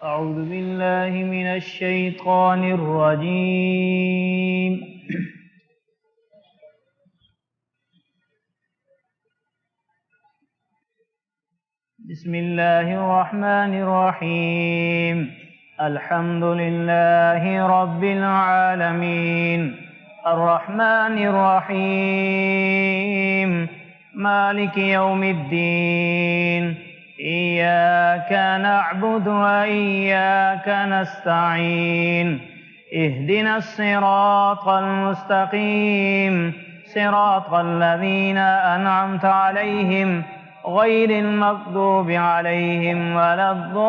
أعوذ بالله من الشيطان الرجيم بسم الله الرحمن الرحيم الحمد لله رب العالمين الرحمن الرحيم مالك يوم الدين إياك نعبد وإياك نستعين اهدنا الصراط المستقيم صراط الذين أنعمت عليهم غير المغضوب عليهم ولا الضالين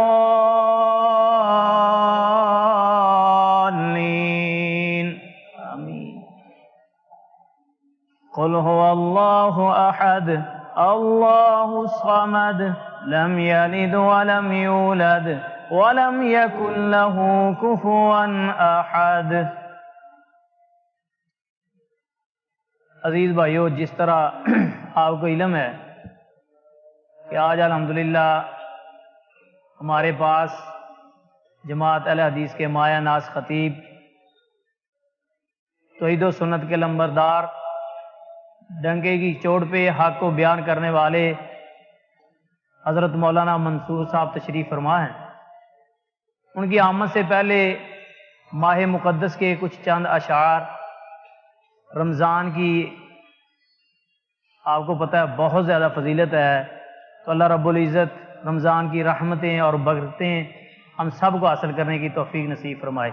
آمين قل هو الله أحد الله الصمد لم يلد ولم يولد ولم يكن له كفوا أحد۔ عزیز بھائیو، جس طرح آپ کو علم ہے کہ آج الحمدللہ ہمارے پاس جماعت اہل حدیث کے مایہ ناز خطیب، توحید و سنت کے لمبردار، ڈنکے کی چوٹ پہ حق کو بیان کرنے والے حضرت مولانا منصور صاحب تشریف فرما ہیں۔ ان کی آمد سے پہلے ماہ مقدس کے کچھ چند اشعار، رمضان کی آپ کو پتہ ہے بہت زیادہ فضیلت ہے، تو اللہ رب العزت رمضان کی رحمتیں اور برکتیں ہم سب کو حاصل کرنے کی توفیق نصیب فرمائے۔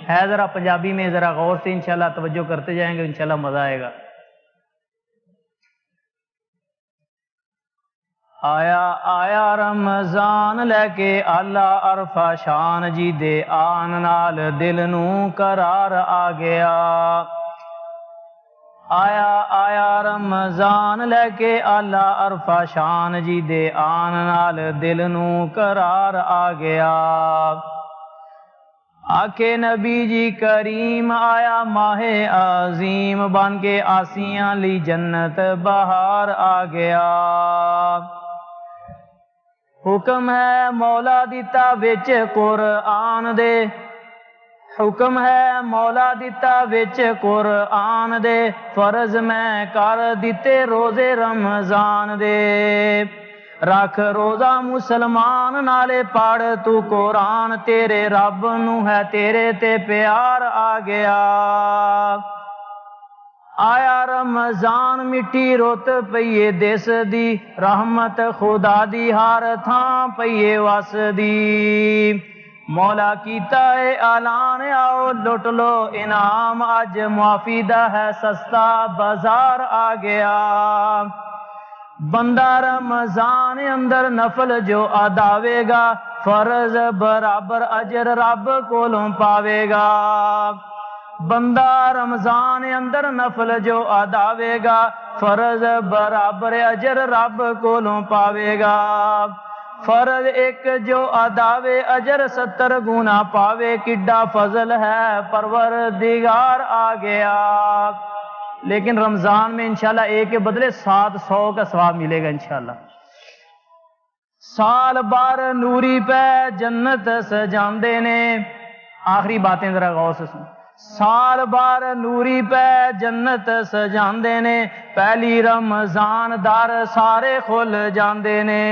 ہے ذرا پنجابی میں ذرا غور سے انشاءاللہ توجہ کرتے جائیں گے، انشاءاللہ مزہ آئے گا۔ آیا رمضان لے کے آلہ عرفہ شان جی دے آن نال دل نو قرار آ گیا۔ آیا رمضان لے کے آلہ عرفہ شان جی دے آن نال دل نو قرار آ گیا۔ آکے نبی جی کریم آیا ماہ عظیم بن کے آسیاں لی جنت بہار آ گیا۔ حکم ہے مولا دیتا وچ قرآن دے، حکم ہے مولا دیتا وچ قرآن دے، فرض میں کر دیتے روزے رمضان دے۔ رکھ روزہ مسلمان نالے پڑھ تو قرآن، تیرے رب نو ہے تیرے تے پیار آ گیا۔ آیا رمضان مٹی رت پئیے دس دی، رحمت خدا دی ہر تھاں پئیے وس دی۔ مولا کیتا ہے اعلان آؤ لٹ لو انعام، اج معافی دا ہے سستا بازار آ گیا۔ بندہ رمضان اندر نفل جو اداوے گا، فرض برابر اجر رب کولوں پاوے گا۔ بندہ رمضان اندر نفل جو اداوے گا، فرض برابر اجر رب کولوں پاوے گا۔ فرض ایک جو اداوے اجر 70 گنا پاوے، کڈا فضل ہے پروردگار آ گیا۔ لیکن رمضان میں انشاءاللہ ایک کے بدلے 700 کا ثواب ملے گا انشاءاللہ۔ سال بار نوری پہ جنت سجاندے نے، آخری باتیں ذرا غور سے سن۔ سال بار نوری پہ جنت سجاندے نے، پہلی رمضان دار سارے کھل جاندے نے۔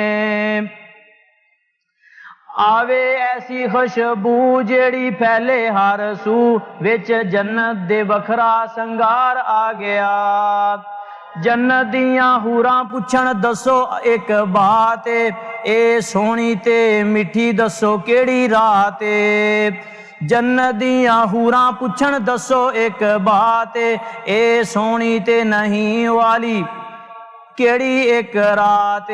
آوے ایسی خوشبو جیڑی پھیلے ہر سو، وچ جنت دے وکھرا سنگار آ گیا۔ جنت دیاں حوراں پچھن دسو ایک بات، اے سونی تے میٹھی دسو کیڑی رات۔ جنت دیاں حوراں پچھن دسو ایک بات، اے سونی تے نہیں والی کیڑی ایک رات۔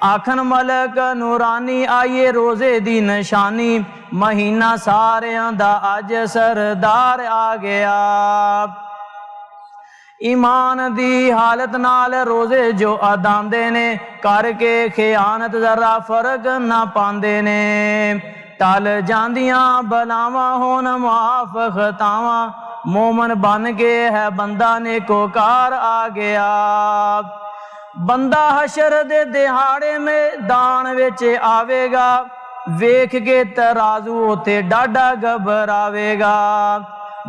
آکھن ملک نورانی آئیے روزے دی نشانی، مہینہ ساریاں دا اج سردار آ گیا۔ ایمان دی حالت نال روزے جو اداندے نے، کر کے خیانت ذرا فرق نہ پاندے نے۔ ٹل جاندیاں بلاواں ہون معاف خطاواں، مومن بن کے ہے بندہ نیکوکار آ گیا۔ بندہ حشر دے دہاڑے میدان وچ آوے گا، ਵੇਖ ਕੇ ਤਰਾਜ਼ੂ ਉਥੇ ਡਾਢਾ ਘਬਰਾਵੇਗਾ।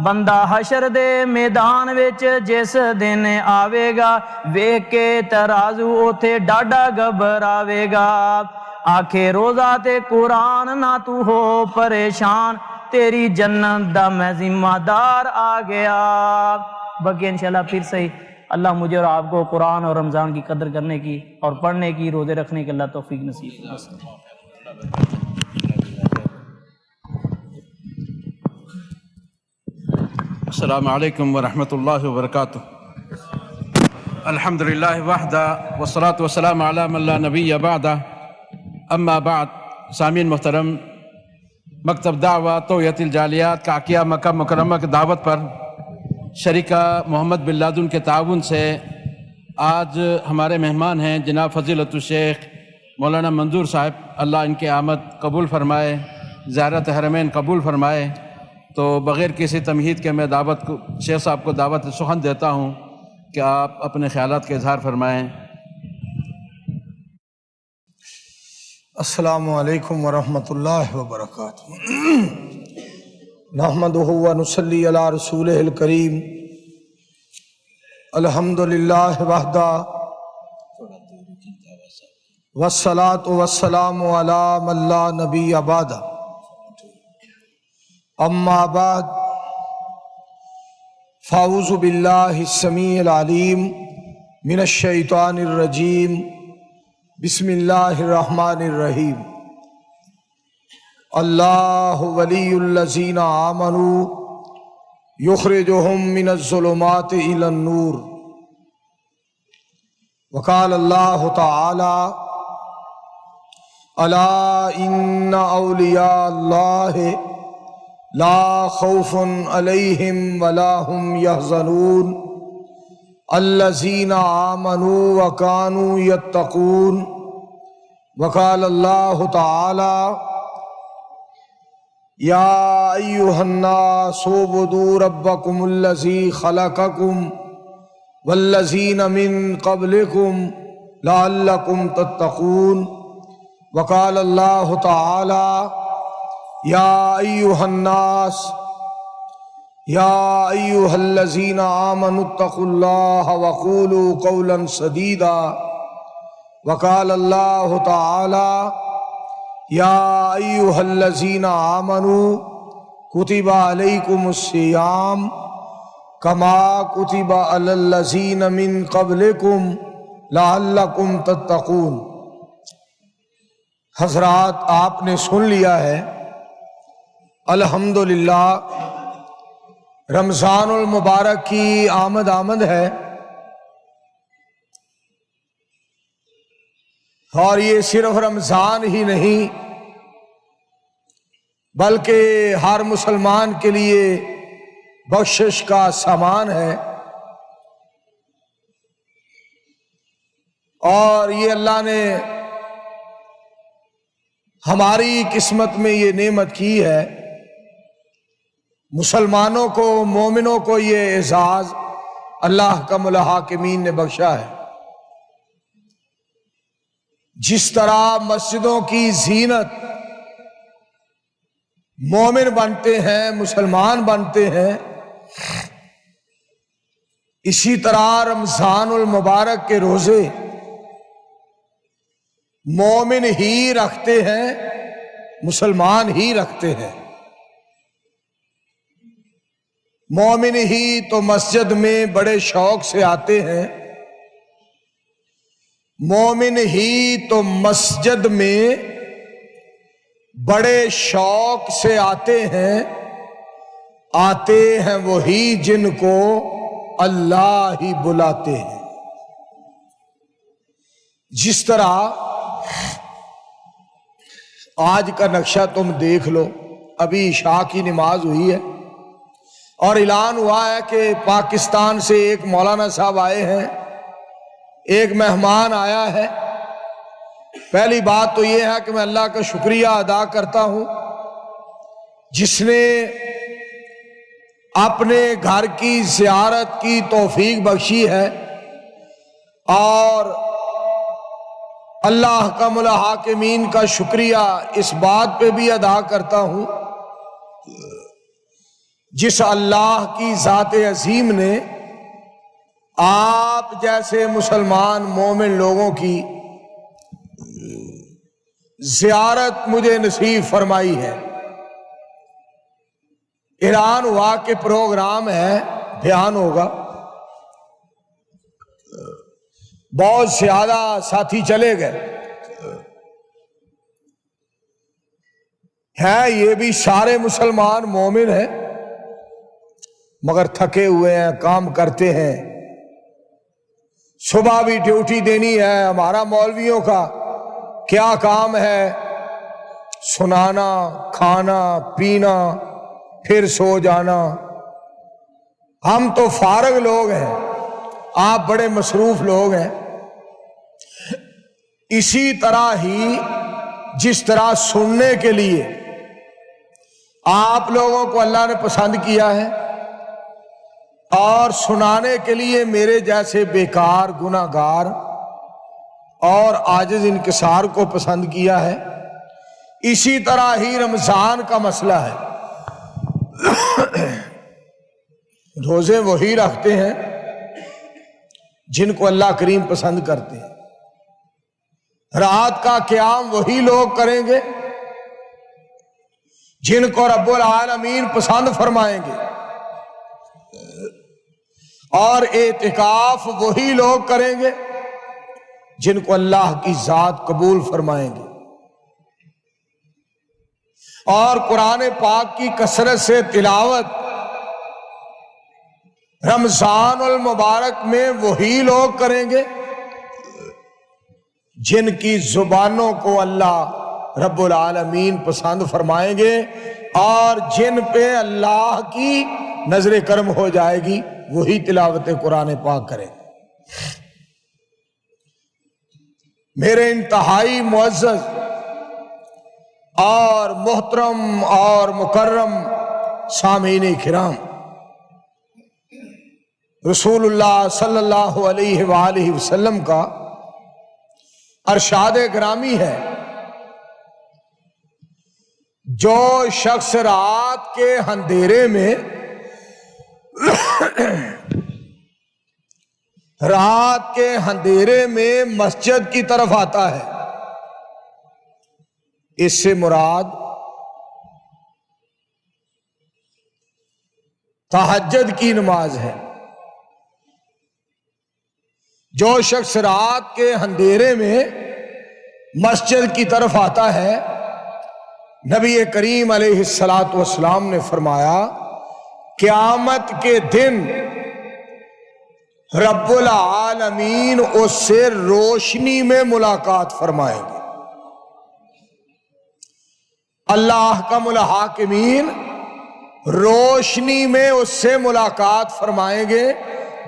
ਬੰਦਾ ਹਸ਼ਰ ਦੇ ਮੈਦਾਨ ਵਿੱਚ ਜਿਸ ਦਿਨ ਆਵੇਗਾ, ਵੇਖ ਕੇ ਤਰਾਜ਼ੂ ਉਥੇ ਡਾਢਾ ਘਬਰਾਵੇਗਾ। ਆਖੇ ਰੋਜ਼ਾ ਤੇ ਕੁਰਾਨ ਨਾ ਤੂੰ ਹੋ ਪਰੇਸ਼ਾਨ, تیری جنت دا میں ذمہ دار آ گیا۔ باقی انشاءاللہ پھر صحیح اللہ مجھے اور آپ کو قرآن اور رمضان کی قدر کرنے کی اور پڑھنے کی، روزے رکھنے کی اللہ توفیق نصیب فرمائے۔ السلام علیکم ورحمۃ اللہ وبرکاتہ۔ الحمدللہ وحدہ والصلاة والسلام علی من لا نبی بعدہ، اما بعد۔ سامعین محترم، مکتب دعوہ توعیت الجالیات کاکیہ مکہ مکرمہ کی دعوت پر شریکہ محمد بن لادن کے تعاون سے آج ہمارے مہمان ہیں جناب فضیلت الشیخ مولانا منظور صاحب، اللہ ان کی آمد قبول فرمائے، زیارت حرمین قبول فرمائے۔ تو بغیر کسی تمہید کے میں شیخ صاحب کو دعوت سخن دیتا ہوں کہ آپ اپنے خیالات کا اظہار فرمائیں۔ السلام علیکم ورحمۃ اللہ وبرکاتہ۔ نحمدہ ونصلی علی رسولہ الکریم۔ الحمدللہ وحدہ والصلاة والسلام علی من لا نبی بعدہ، اما بعد فاعوذ باللہ السمیع العلیم من الشیطان الرجیم، بسم اللہ الرحمن الرحیم۔ اللہ ولی الذین آمنوا یخرجہم من الظلمات الی النور۔ وقال اللہ تعالی الا ان اولیاء اللہ لا خوف علیہم ولا هم یحزنون الذین آمنوا وکانوا یتقون۔ وقال اللہ تعالی یا ایہا الناس اعبدوا ربکم الذی خلقکم والذین من قبلکم لعلکم تتقون۔ وقال اللہ تعالی یا ایہا الناس یا ایہا الذین آمنوا اتقوا اللہ وقولوا قولا سدیدا۔ وقال اللہ تعالی یا ایہا الذین آمنوا کتب علیکم الصیام کما کتب علی الذین من قبلکم لعلکم تتقون۔ حضرات، آپ نے سن لیا ہے، الحمدللہ رمضان المبارک کی آمد ہے، اور یہ صرف رمضان ہی نہیں بلکہ ہر مسلمان کے لیے بخشش کا سامان ہے، اور یہ اللہ نے ہماری قسمت میں یہ نعمت کی ہے۔ مسلمانوں کو، مومنوں کو یہ اعزاز اللہ کم الحاکمین نے بخشا ہے۔ جس طرح مسجدوں کی زینت مومن بنتے ہیں، مسلمان بنتے ہیں، اسی طرح رمضان المبارک کے روزے مومن ہی رکھتے ہیں، مسلمان ہی رکھتے ہیں۔ مومن ہی تو مسجد میں بڑے شوق سے آتے ہیں، مومن ہی تو مسجد میں بڑے شوق سے آتے ہیں وہی جن کو اللہ ہی بلاتے ہیں۔ جس طرح آج کا نقشہ تم دیکھ لو، ابھی عشاء کی نماز ہوئی ہے اور اعلان ہوا ہے کہ پاکستان سے ایک مولانا صاحب آئے ہیں، ایک مہمان آیا ہے۔ پہلی بات تو یہ ہے کہ میں اللہ کا شکریہ ادا کرتا ہوں جس نے اپنے گھر کی زیارت کی توفیق بخشی ہے، اور اللہ احکم الحاکمین کا شکریہ اس بات پہ بھی ادا کرتا ہوں جس اللہ کی ذات عظیم نے آپ جیسے مسلمان مومن لوگوں کی زیارت مجھے نصیب فرمائی ہے۔ اعلان ہوا کہ پروگرام ہے، بیان ہوگا، بہت زیادہ ساتھی چلے گئے ہیں، یہ بھی سارے مسلمان مومن ہیں مگر تھکے ہوئے ہیں، کام کرتے ہیں، صبح بھی ڈیوٹی دینی ہے۔ ہمارا مولویوں کا کیا کام ہے؟ سنانا، کھانا پینا، پھر سو جانا۔ ہم تو فارغ لوگ ہیں، آپ بڑے مصروف لوگ ہیں۔ اسی طرح ہی جس طرح سننے کے لیے آپ لوگوں کو اللہ نے پسند کیا ہے اور سنانے کے لیے میرے جیسے بیکار گناہ گار اور عاجز انکسار کو پسند کیا ہے، اسی طرح ہی رمضان کا مسئلہ ہے۔ روزے وہی رکھتے ہیں جن کو اللہ کریم پسند کرتے ہیں، رات کا قیام وہی لوگ کریں گے جن کو رب العالمین پسند فرمائیں گے، اور اعتکاف وہی لوگ کریں گے جن کو اللہ کی ذات قبول فرمائیں گے۔ اور قرآن پاک کی کثرت سے تلاوت رمضان المبارک میں وہی لوگ کریں گے جن کی زبانوں کو اللہ رب العالمین پسند فرمائیں گے اور جن پہ اللہ کی نظر کرم ہو جائے گی، وہی تلاوت قرآن پاک کریں گے۔ میرے انتہائی معزز اور محترم اور مکرم سامعین کرام، رسول اللہ صلی اللہ علیہ وآلہ وسلم کا ارشاد گرامی ہے، جو شخص رات کے اندھیرے میں مسجد کی طرف آتا ہے، اس سے مراد تہجد کی نماز ہے۔ جو شخص رات کے اندھیرے میں مسجد کی طرف آتا ہے، نبی کریم علیہ الصلاۃ والسلام نے فرمایا قیامت کے دن رب العالمین اس سے روشنی میں ملاقات فرمائیں گے۔ اللہ احکم الحاکمین روشنی میں اس سے ملاقات فرمائیں گے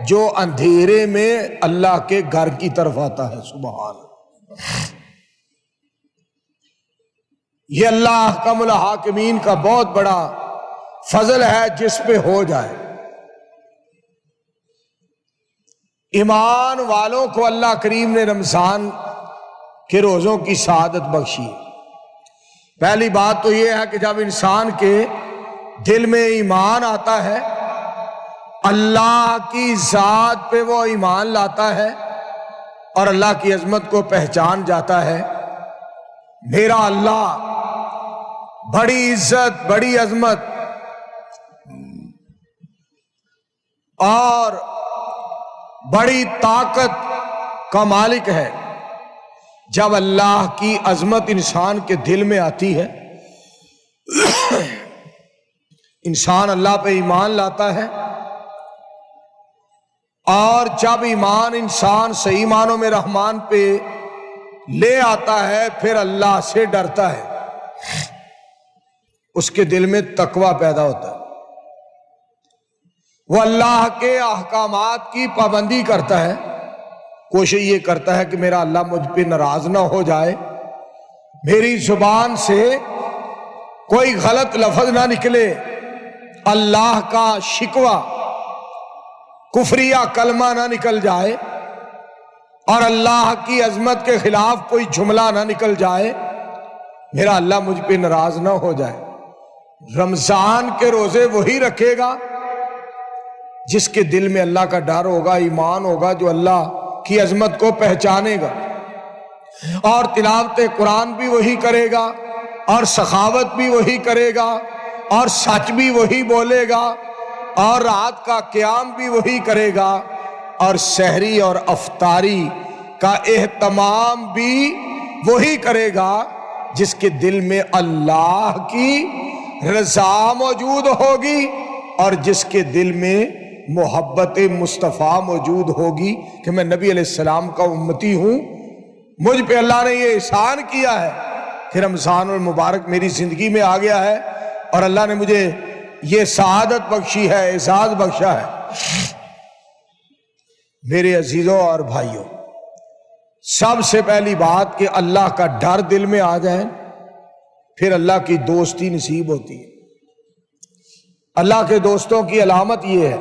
جو اندھیرے میں اللہ کے گھر کی طرف آتا ہے۔ سبحان اللہ، یہ اللہ احکم الحاکمین کا بہت بڑا فضل ہے جس پہ ہو جائے۔ ایمان والوں کو اللہ کریم نے رمضان کے روزوں کی سعادت بخشی۔ پہلی بات تو یہ ہے کہ جب انسان کے دل میں ایمان آتا ہے، اللہ کی ذات پہ وہ ایمان لاتا ہے اور اللہ کی عظمت کو پہچان جاتا ہے، میرا اللہ بڑی عزت، بڑی عظمت اور بڑی طاقت کا مالک ہے۔ جب اللہ کی عظمت انسان کے دل میں آتی ہے، انسان اللہ پہ ایمان لاتا ہے، اور جب ایمان انسان صحیح معنوں میں رحمان پہ لے آتا ہے، پھر اللہ سے ڈرتا ہے، اس کے دل میں تقوی پیدا ہوتا ہے، وہ اللہ کے احکامات کی پابندی کرتا ہے، کوشش یہ کرتا ہے کہ میرا اللہ مجھ پہ ناراض نہ ہو جائے، میری زبان سے کوئی غلط لفظ نہ نکلے، اللہ کا شکوہ کفریہ کلمہ نہ نکل جائے، اور اللہ کی عظمت کے خلاف کوئی جملہ نہ نکل جائے، میرا اللہ مجھ پہ ناراض نہ ہو جائے۔ رمضان کے روزے وہی رکھے گا جس کے دل میں اللہ کا ڈر ہوگا، ایمان ہوگا، جو اللہ کی عظمت کو پہچانے گا، اور تلاوت قرآن بھی وہی کرے گا، اور سخاوت بھی وہی کرے گا، اور سچ بھی وہی بولے گا، اور رات کا قیام بھی وہی کرے گا، اور سحری اور افطاری کا اہتمام بھی وہی کرے گا جس کے دل میں اللہ کی رضا موجود ہوگی، اور جس کے دل میں محبت مصطفیٰ موجود ہوگی کہ میں نبی علیہ السلام کا امتی ہوں، مجھ پہ اللہ نے یہ احسان کیا ہے کہ رمضان المبارک میری زندگی میں آ گیا ہے، اور اللہ نے مجھے یہ سعادت بخشی ہے، اعزاز بخشا ہے۔ میرے عزیزوں اور بھائیوں، سب سے پہلی بات کہ اللہ کا ڈر دل میں آ جائے، پھر اللہ کی دوستی نصیب ہوتی ہے۔ اللہ کے دوستوں کی علامت یہ ہے،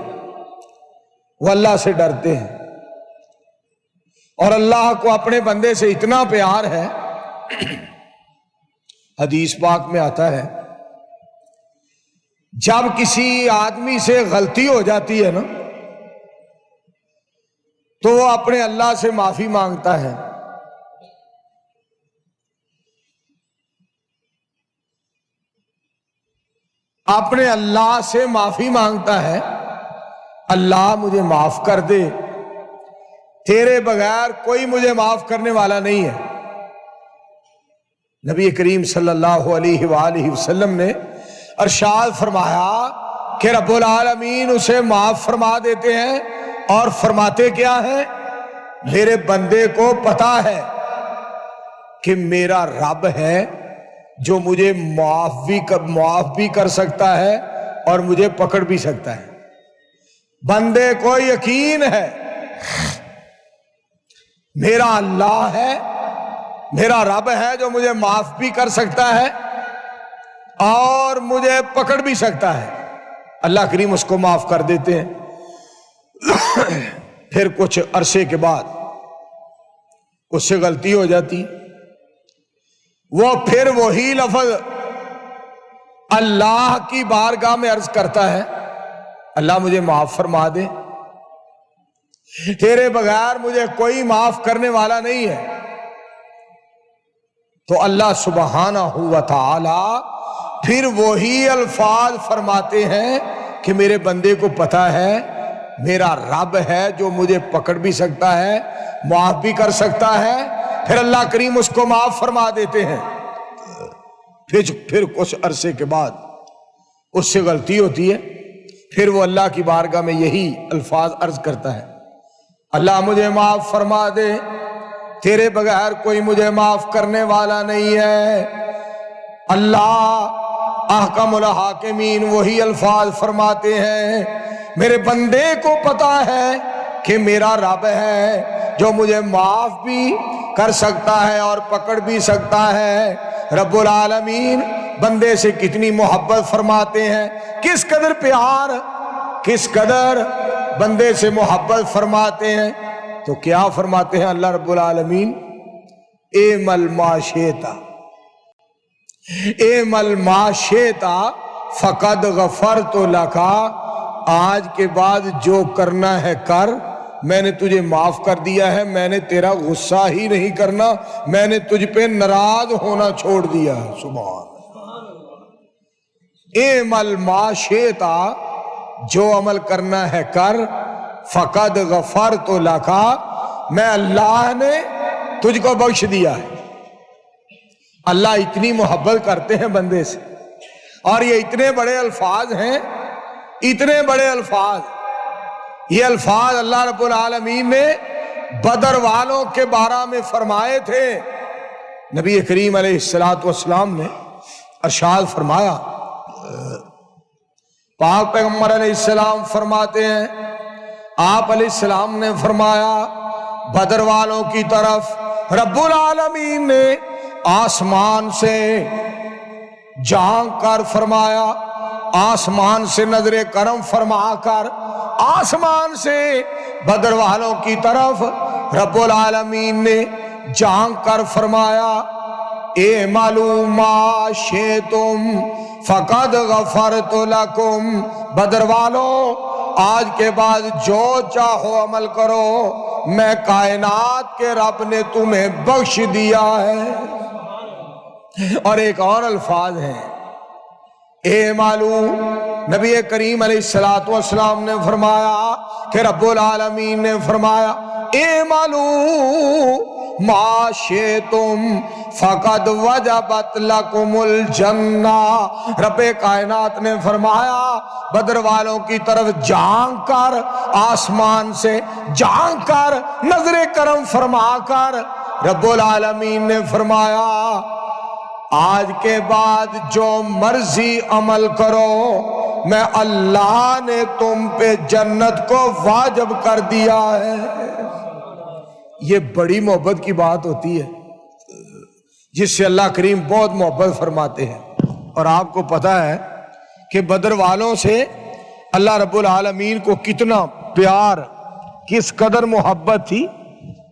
وہ اللہ سے ڈرتے ہیں، اور اللہ کو اپنے بندے سے اتنا پیار ہے، حدیث پاک میں آتا ہے جب کسی آدمی سے غلطی ہو جاتی ہے نا تو وہ اپنے اللہ سے معافی مانگتا ہے، اپنے اللہ سے معافی مانگتا ہے، اللہ مجھے معاف کر دے، تیرے بغیر کوئی مجھے معاف کرنے والا نہیں ہے۔ نبی کریم صلی اللہ علیہ وآلہ وسلم نے ارشاد فرمایا کہ رب العالمین اسے معاف فرما دیتے ہیں، اور فرماتے کیا ہے؟ میرے بندے کو پتا ہے کہ میرا رب ہے جو مجھے معاف بھی کر سکتا ہے اور مجھے پکڑ بھی سکتا ہے۔ بندے کو یقین ہے میرا اللہ ہے، میرا رب ہے جو مجھے معاف بھی کر سکتا ہے اور مجھے پکڑ بھی سکتا ہے۔ اللہ کریم اس کو معاف کر دیتے ہیں۔ پھر کچھ عرصے کے بعد اس سے غلطی ہو جاتی، وہ پھر وہی لفظ اللہ کی بارگاہ میں عرض کرتا ہے، اللہ مجھے معاف فرما دے، تیرے بغیر مجھے کوئی معاف کرنے والا نہیں ہے۔ تو اللہ سبحانہ و تعالی پھر وہی الفاظ فرماتے ہیں کہ میرے بندے کو پتا ہے میرا رب ہے جو مجھے پکڑ بھی سکتا ہے، معاف بھی کر سکتا ہے۔ پھر اللہ کریم اس کو معاف فرما دیتے ہیں۔ پھر کچھ عرصے کے بعد اس سے غلطی ہوتی ہے، پھر وہ اللہ کی بارگاہ میں یہی الفاظ عرض کرتا ہے، اللہ مجھے معاف فرما دے، تیرے بغیر کوئی مجھے معاف کرنے والا نہیں ہے۔ اللہ احکم الحاکمین وہی الفاظ فرماتے ہیں، میرے بندے کو پتا ہے کہ میرا رب ہے جو مجھے معاف بھی کر سکتا ہے اور پکڑ بھی سکتا ہے۔ رب العالمین بندے سے کتنی محبت فرماتے ہیں، کس قدر پیار، کس قدر بندے سے محبت فرماتے ہیں۔ تو کیا فرماتے ہیں اللہ رب العالمین؟ اعمل ما شئت، اعمل ما شئت فقد غفرت لک، آج کے بعد جو کرنا ہے کر، میں نے تجھے معاف کر دیا ہے، میں نے تیرا غصہ ہی نہیں کرنا، میں نے تجھ پہ ناراض ہونا چھوڑ دیا ہے۔ سبحان اللہ۔ اعمل ما شئت، جو عمل کرنا ہے کر، فقد غفرت لک، میں اللہ نے تجھ کو بخش دیا ہے۔ اللہ اتنی محبت کرتے ہیں بندے سے، اور یہ اتنے بڑے الفاظ ہیں، اتنے بڑے الفاظ، یہ الفاظ اللہ رب العالمین نے بدر والوں کے بارے میں فرمائے تھے۔ نبی کریم علیہ السلام نے ارشاد فرمایا، پاک پیغمبر علیہ السلام فرماتے ہیں، آپ علیہ السلام نے فرمایا بدر والوں کی طرف رب العالمین نے آسمان سے جھانک کر فرمایا، آسمان سے نظر کرم فرما کر آسمان سے بدر والوں کی طرف رب العالمین نے جھانک کر فرمایا اے معلوم ما شئتم فقد غفرت لکم، بدر والو آج کے بعد جو چاہو عمل کرو، میں کائنات کے رب نے تمہیں بخش دیا ہے۔ اور ایک اور الفاظ ہیں اے معلوم، نبی کریم علیہ السلام نے فرمایا کہ رب العالمین نے فرمایا اے معلوم ما شئتم فقد وجبت لکم الجنہ، رب کائنات نے فرمایا بدر والوں کی طرف جھانک کر، آسمان سے جھانک کر، نظر کرم فرما کر رب العالمین نے فرمایا آج کے بعد جو مرضی عمل کرو، میں اللہ نے تم پہ جنت کو واجب کر دیا ہے۔ یہ بڑی محبت کی بات ہوتی ہے جس سے اللہ کریم بہت محبت فرماتے ہیں۔ اور آپ کو پتہ ہے کہ بدر والوں سے اللہ رب العالمین کو کتنا پیار، کس قدر محبت تھی،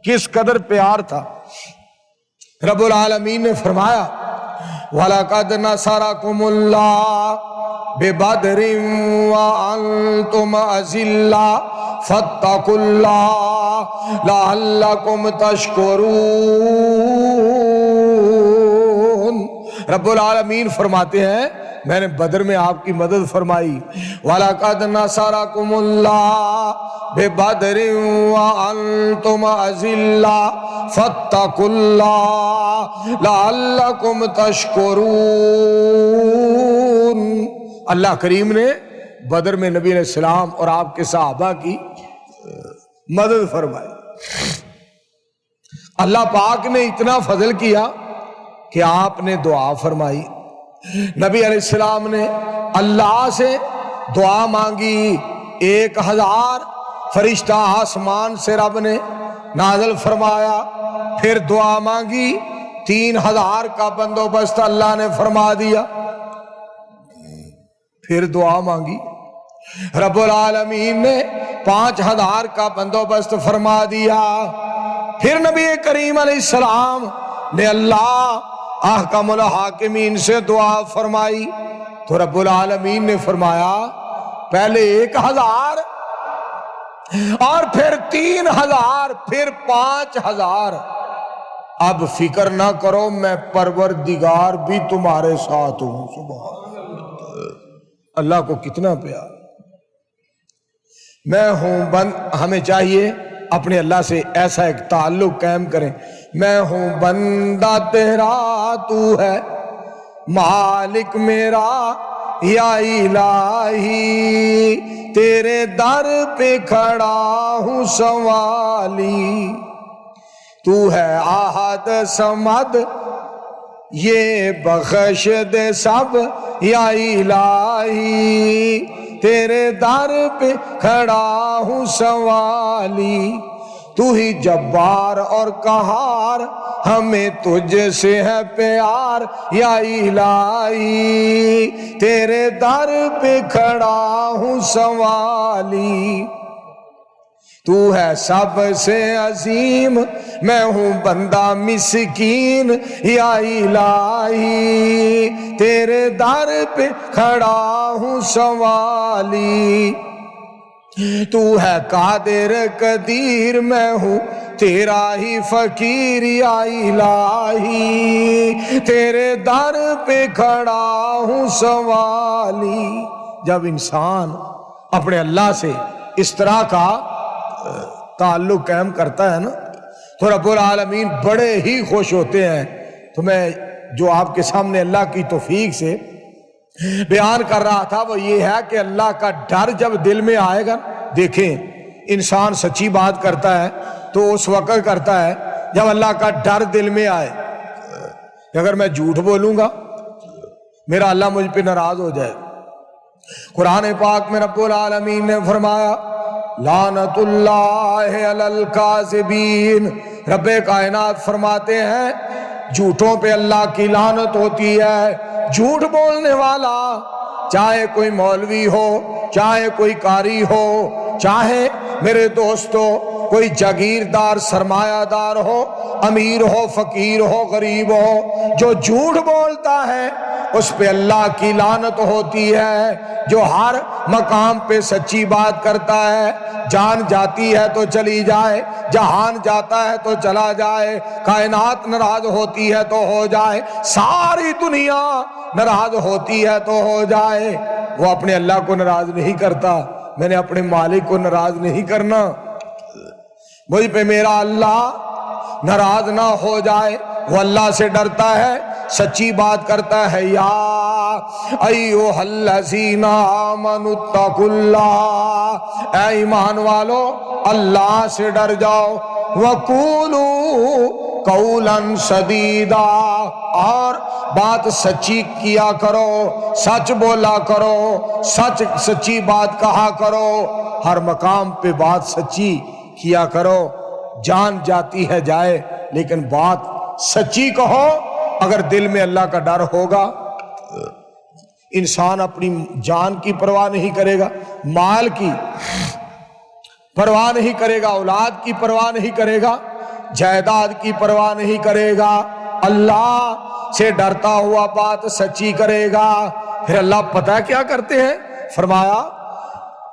کس قدر پیار تھا۔ رب العالمین نے فرمایا وَلَقَدْ نَصَرَكُمُ اللَّهُ بِبَدْرٍ وَأَنْتُمْ أَذِلَّةٌ فَاتَّقُوا اللَّهَ لَعَلَّكُمْ تَشْكُرُونَ۔ رب العالمین فرماتے ہیں میں نے بدر میں آپ کی مدد فرمائی۔ وَلَقَدْ نَصَرَكُمُ اللَّهُ بِبَدْرٍ وَأَنْتُمْ أَذِلَّةٌ فَاتَّقُوا اللَّهَ لَعَلَّكُمْ تَشْكُرُونَ۔ اللہ کریم نے بدر میں نبی علیہ السلام اور آپ کے صحابہ کی مدد فرمائی۔ اللہ پاک نے اتنا فضل کیا کہ آپ نے دعا فرمائی، نبی علیہ السلام نے اللہ سے دعا مانگی، 1000 فرشتہ آسمان سے رب نے نازل فرمایا، پھر دعا مانگی 3000 کا بندوبست اللہ نے فرما دیا، پھر دعا مانگی رب العالمین نے 5000 کا بندوبست فرما دیا، پھر نبی کریم علیہ السلام نے اللہ احکم الحاکمین سے دعا فرمائی تو رب العالمین نے فرمایا پہلے 1000 اور پھر 3000 پھر 5000، اب فکر نہ کرو میں پروردگار بھی تمہارے ساتھ ہوں۔ سبحان اللہ، اللہ کو کتنا پیار۔ میں ہوں بند، ہمیں چاہیے اپنے اللہ سے ایسا ایک تعلق قائم کریں، میں ہوں بندہ تیرا تو ہے مالک میرا یا الہی، تیرے در پہ کھڑا ہوں سوالی، تو ہے احد صمد یہ بخش دے سب یا الہی، تیرے در پہ کھڑا ہوں سوالی، تو ہی جبار اور قہار، ہمیں تجھ سے ہے پیار یا الہی، تیرے در پہ کھڑا ہوں سوالی، تو ہے سب سے عظیم میں ہوں بندہ مسکین یا الہی، تیرے در پہ کھڑا ہوں سوالی، تو ہے قادر قدیر میں ہوں تیرا ہی فقیر یا الہی، تیرے در پہ کھڑا ہوں سوالی۔ جب انسان اپنے اللہ سے اس طرح کا تعلق قائم کرتا ہے نا تو رب العالمین بڑے ہی خوش ہوتے ہیں۔ تو میں جو آپ کے سامنے اللہ کی توفیق سے بیان کر رہا تھا وہ یہ ہے کہ اللہ کا ڈر جب دل میں آئے گا، دیکھیں انسان سچی بات کرتا ہے تو اس وقت کرتا ہے جب اللہ کا ڈر دل میں آئے، اگر میں جھوٹ بولوں گا میرا اللہ مجھ پہ ناراض ہو جائے۔ قرآن پاک میں رب العالمین نے فرمایا لعنت اللہ علی الکاذبین، رب کائنات فرماتے ہیں جھوٹوں پہ اللہ کی لعنت ہوتی ہے۔ جھوٹ بولنے والا چاہے کوئی مولوی ہو، چاہے کوئی قاری ہو، چاہے میرے دوستو کوئی جاگیردار سرمایہ دار ہو، امیر ہو، فقیر ہو، غریب ہو، جو جھوٹ بولتا ہے اس پہ اللہ کی لعنت ہوتی ہے۔ جو ہر مقام پہ سچی بات کرتا ہے، جان جاتی ہے تو چلی جائے، جہان جاتا ہے تو چلا جائے، کائنات ناراض ہوتی ہے تو ہو جائے، ساری دنیا ناراض ہوتی ہے تو ہو جائے، وہ اپنے اللہ کو ناراض نہیں کرتا۔ میں نے اپنے مالک کو ناراض نہیں کرنا، مجھ پہ میرا اللہ ناراض نہ ہو جائے۔ وہ اللہ سے ڈرتا ہے، سچی بات کرتا ہے۔ یا ایھا الذین آمنوا اتقوا اللہ، اے ایمان والو اللہ سے ڈر جاؤ۔ وقولوا قولا سدیدا، اور بات سچی کیا کرو، سچ بولا کرو، سچی بات کہا کرو، ہر مقام پہ بات سچی کیا کرو۔ جان جاتی ہے جائے، لیکن بات سچی کہو۔ اگر دل میں اللہ کا ڈر ہوگا، انسان اپنی جان کی پرواہ نہیں کرے گا، مال کی پرواہ نہیں کرے گا، اولاد کی پرواہ نہیں کرے گا، جائیداد کی پرواہ نہیں کرے گا، اللہ سے ڈرتا ہوا بات سچی کرے گا۔ پھر اللہ پتہ کیا کرتے ہیں؟ فرمایا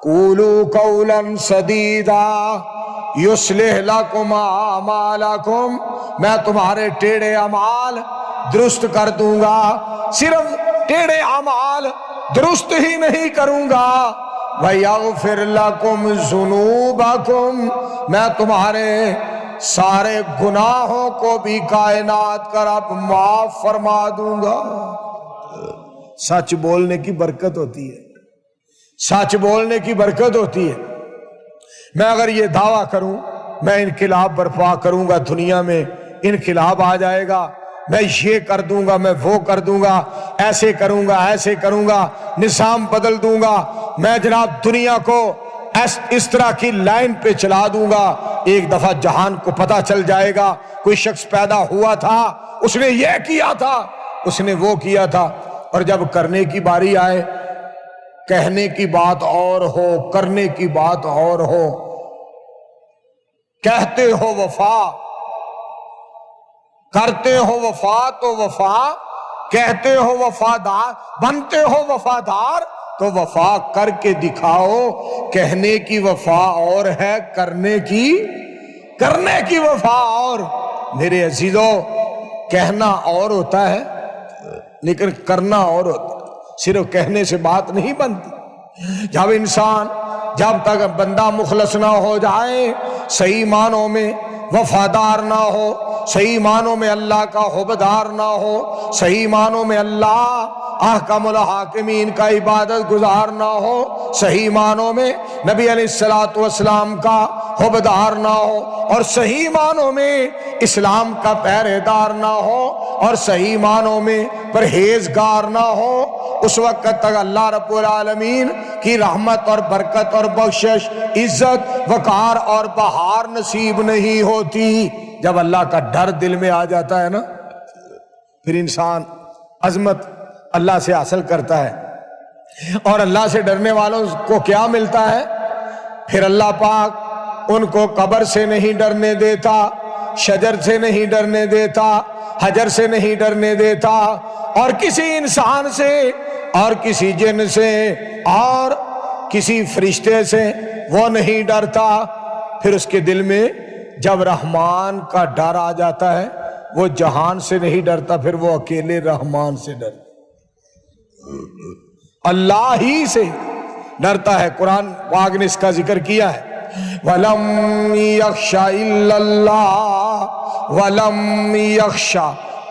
قولوا قولا سدیدا یصلح لکم اعمالکم، میں تمہارے ٹیڑھے اعمال درست کر دوں گا۔ صرف ٹیڑھے اعمال درست ہی نہیں کروں گا، وَيَغْفِرْ لَكُمْ ذُنُوبَكُمْ، میں تمہارے سارے گناہوں کو بھی کائنات کا رب معاف فرما دوں گا۔ سچ بولنے کی برکت ہوتی ہے، سچ بولنے کی برکت ہوتی ہے۔ میں اگر یہ دعویٰ کروں میں انقلاب برپا کروں گا، دنیا میں انقلاب آ جائے گا، میں یہ کر دوں گا، میں وہ کر دوں گا، ایسے کروں گا، ایسے کروں گا، نظام بدل دوں گا، میں جناب دنیا کو اس طرح کی لائن پہ چلا دوں گا، ایک دفعہ جہان کو پتہ چل جائے گا کوئی شخص پیدا ہوا تھا، اس نے یہ کیا تھا، اس نے وہ کیا تھا۔ اور جب کرنے کی باری آئے، کہنے کی بات اور ہو، کرنے کی بات اور ہو، کہتے ہو وفا، کرتے ہو وفا تو وفا، کہتے ہو وفادار، بنتے ہو وفادار تو وفا کر کے دکھاؤ۔ کہنے کی وفا اور ہے، کرنے کی وفا اور۔ میرے عزیزو، کہنا اور ہوتا ہے لیکن کرنا اور ہوتا ہے، صرف کہنے سے بات نہیں بنتی۔ جب تک بندہ مخلص نہ ہو جائے، صحیح معنوں میں وفادار نہ ہو، صحیح معنوں میں اللہ کا حبدار نہ ہو، صحیح معنوں میں اللہ احکم الحاکمین کا عبادت گزار نہ ہو، صحیح معنوں میں نبی علیہ الصلوۃ والسلام کا حبدار نہ ہو، اور صحیح معنوں میں اسلام کا پہرے دار نہ ہو، اور صحیح معنوں میں پرہیزگار نہ ہو، اس وقت تک اللہ رب العالمین کی رحمت اور برکت اور بخشش، عزت، وقار اور بہار نصیب نہیں ہوتی۔ جب اللہ کا ڈر دل میں آ جاتا ہے نا، پھر انسان عظمت اللہ سے حاصل کرتا ہے۔ اور اللہ سے ڈرنے والوں کو کیا ملتا ہے؟ پھر اللہ پاک ان کو قبر سے نہیں ڈرنے دیتا، شجر سے نہیں ڈرنے دیتا، حجر سے نہیں ڈرنے دیتا، اور کسی انسان سے، اور کسی جن سے، اور کسی فرشتے سے وہ نہیں ڈرتا۔ پھر اس کے دل میں جب رحمان کا ڈر آ جاتا ہے، وہ جہان سے نہیں ڈرتا، پھر وہ اکیلے رحمان سے ڈرتا، اللہ ہی سے ڈرتا ہے۔ قرآن پاک نے اس کا ذکر کیا ہے، وَلَمْ يَخْشَ إِلَّا اللَّهُ وَلَمْ يَخْشَ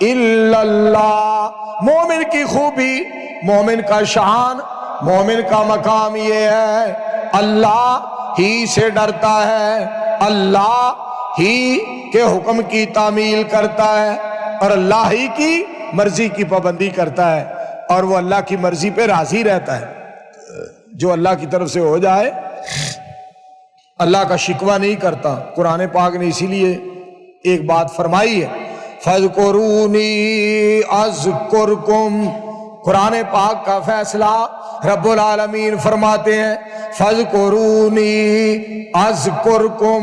إِلَّا اللَّهُ۔ مومن کی خوبی، مومن کا شان، مومن کا مقام یہ ہے، اللہ ہی سے ڈرتا ہے، اللہ ہی کے حکم کی تعمیل کرتا ہے، اور اللہ ہی کی مرضی کی پابندی کرتا ہے، اور وہ اللہ کی مرضی پہ راضی رہتا ہے۔ جو اللہ کی طرف سے ہو جائے اللہ کا شکوہ نہیں کرتا۔ قرآن پاک نے اسی لیے ایک بات فرمائی ہے، فَاذْكُرُونِي أَذْكُرْكُمْ۔ قرآن پاک کا فیصلہ رب العالمین فرماتے ہیں، فَاذْكُرُونِي أَذْكُرْكُمْ،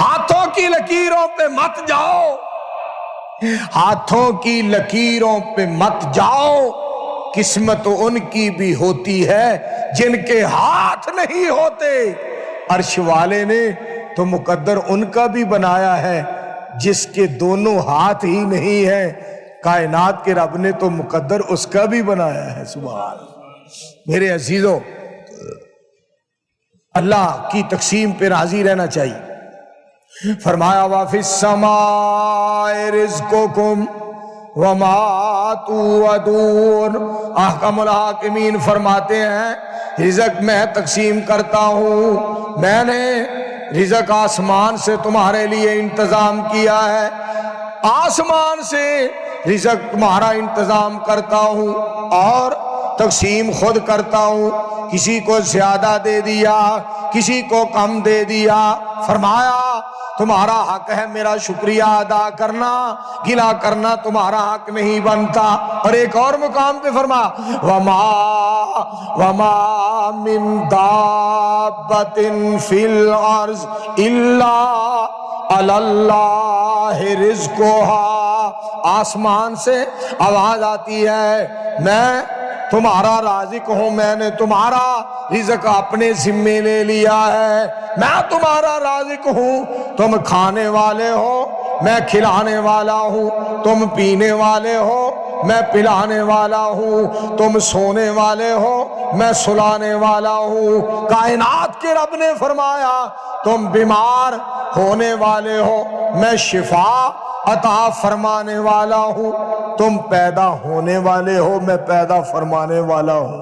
ہاتھوں کی لکیروں پہ مت جاؤ، ہاتھوں کی لکیروں پہ مت جاؤ، قسمت ان کی بھی ہوتی ہے جن کے ہاتھ نہیں ہوتے۔ عرش والے نے تو مقدر ان کا بھی بنایا ہے جس کے دونوں ہاتھ ہی نہیں ہیں، کائنات کے رب نے تو مقدر اس کا بھی بنایا ہے۔ سبحان اللہ۔ میرے عزیزوں، اللہ کی تقسیم پہ راضی رہنا چاہیے۔ فرمایا وَفِي السَّمَاءِ رِزْقُكُمْ وَمَا تُوعَدُونَ۔ احکم الحاکمین فرماتے ہیں رزق میں تقسیم کرتا ہوں، میں نے رزق آسمان سے تمہارے لیے انتظام کیا ہے، آسمان سے رزق تمہارا انتظام کرتا ہوں اور تقسیم خود کرتا ہوں، کسی کو زیادہ دے دیا، کسی کو کم دے دیا۔ فرمایا تمہارا حق ہے میرا شکریہ ادا کرنا، گلہ کرنا تمہارا حق نہیں بنتا۔ اور ایک اور مقام پہ فرما وَمَا مِن دَابَّةٍ فِي الْأَرْضِ إِلَّا عَلَى اللَّهِ رِزْقُهَا۔ آسمان سے آواز آتی ہے میں تمہارا رازق ہوں، میں نے تمہارا رزق اپنے ذمے لے لیا ہے، میں تمہارا رازق ہوں، تم کھانے والے ہو میں کھلانے والا ہوں، تم پینے والے ہو میں پلانے والا ہوں، تم سونے والے ہو میں سلانے والا ہوں۔ کائنات کے رب نے فرمایا تم بیمار ہونے والے ہو میں شفا عطا فرمانے والا ہوں، تم پیدا ہونے والے ہو میں پیدا فرمانے والا ہوں۔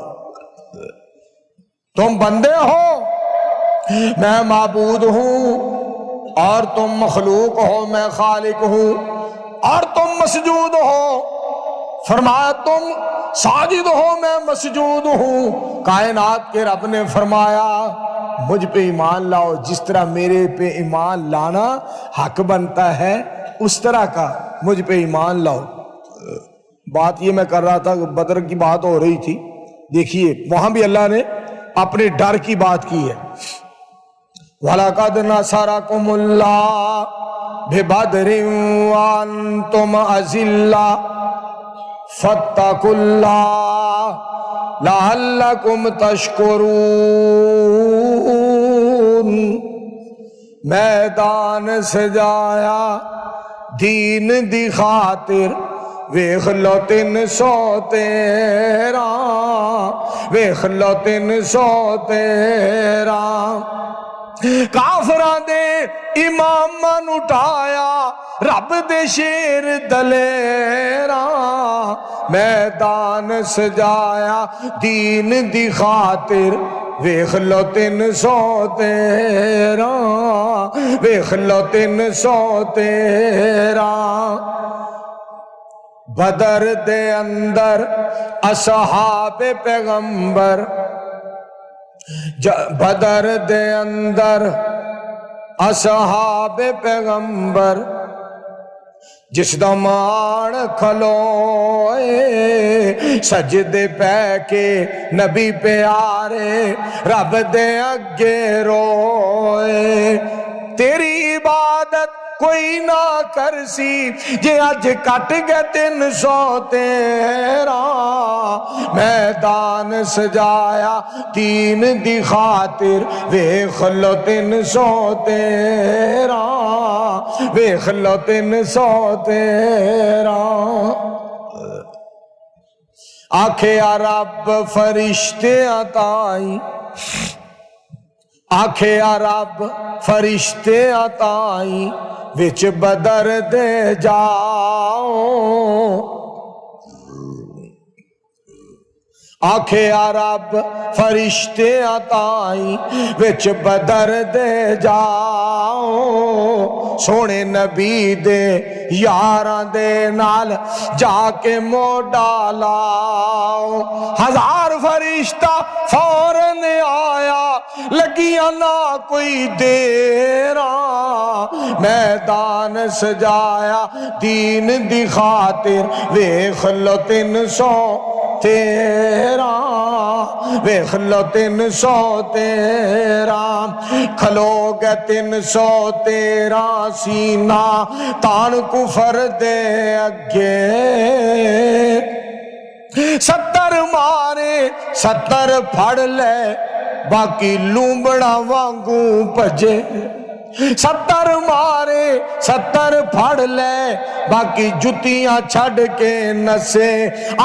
تم بندے ہو میں معبود ہوں، اور تم مخلوق ہو میں خالق ہوں، اور تم مسجود ہو، فرمایا تم ساجد ہو میں مسجود ہوں۔ کائنات کے رب نے فرمایا مجھ پہ ایمان لاؤ، جس طرح میرے پہ ایمان لانا حق بنتا ہے اس طرح کا مجھ پہ ایمان لاؤ۔ بات یہ میں کر رہا تھا، بدر کی بات ہو رہی تھی، دیکھیے وہاں بھی اللہ نے اپنے ڈر کی بات کی ہے۔ وَلَقَدْ نَصَرَكُمُ اللَّهُ بِبَدْرٍ وَأَنْتُمْ أَذِلَّةٌ فَاتَّقُوا اللَّهَ لَعَلَّكُمْ تَشْكُرُونَ۔ میدان سجایا دین دی خاطر ویخ لو 300 تیرا، ویخ لو 300 تیرا، کافراں دے اماماں نوں اٹھایا رب دے شیر دلیراں، میدان سجایا دین دی خاطر ویخ لو 300 تیرا، ویخ لو 300 تیرا۔ بدر دے اندر اصحاب پیغمبر، بدر دے اندر اصحاب پیغمبر جس دا مان کھلوئے سجدے پہ کے نبی پیارے رب دے اگے روئے، تیری عبادت کوئی نہ کرسی جے اج کٹ گئے 300 تیرا، میدان سجایا دین دی خاطر ویخ لو 300 تیرا، ویخ لو 300 تیرا۔ آکھے رب فرشتے تائیں، آکھے رب فرشتے تائیں وچ بدر دے جاؤ، آکھے رب فرشتے تائیں وچ بدر دے جاؤ، سونے نبی دے یاراں دے نال جا کے موڈا لاؤ، 1000 فرشتہ فوراً آیا لگیاں نہ کوئی دیراں، میدان سجایا دین دی خاطر ویخ لو 300 ویخ لو 313 کھلو گے 313 سینہ تان کفر دے اگے 70 مارے 70 پھڑ لے باقی لومبڑا وانگو بجے 70 مارے 70 پھڑ لے باقی جتیاں چھڑ کے نسے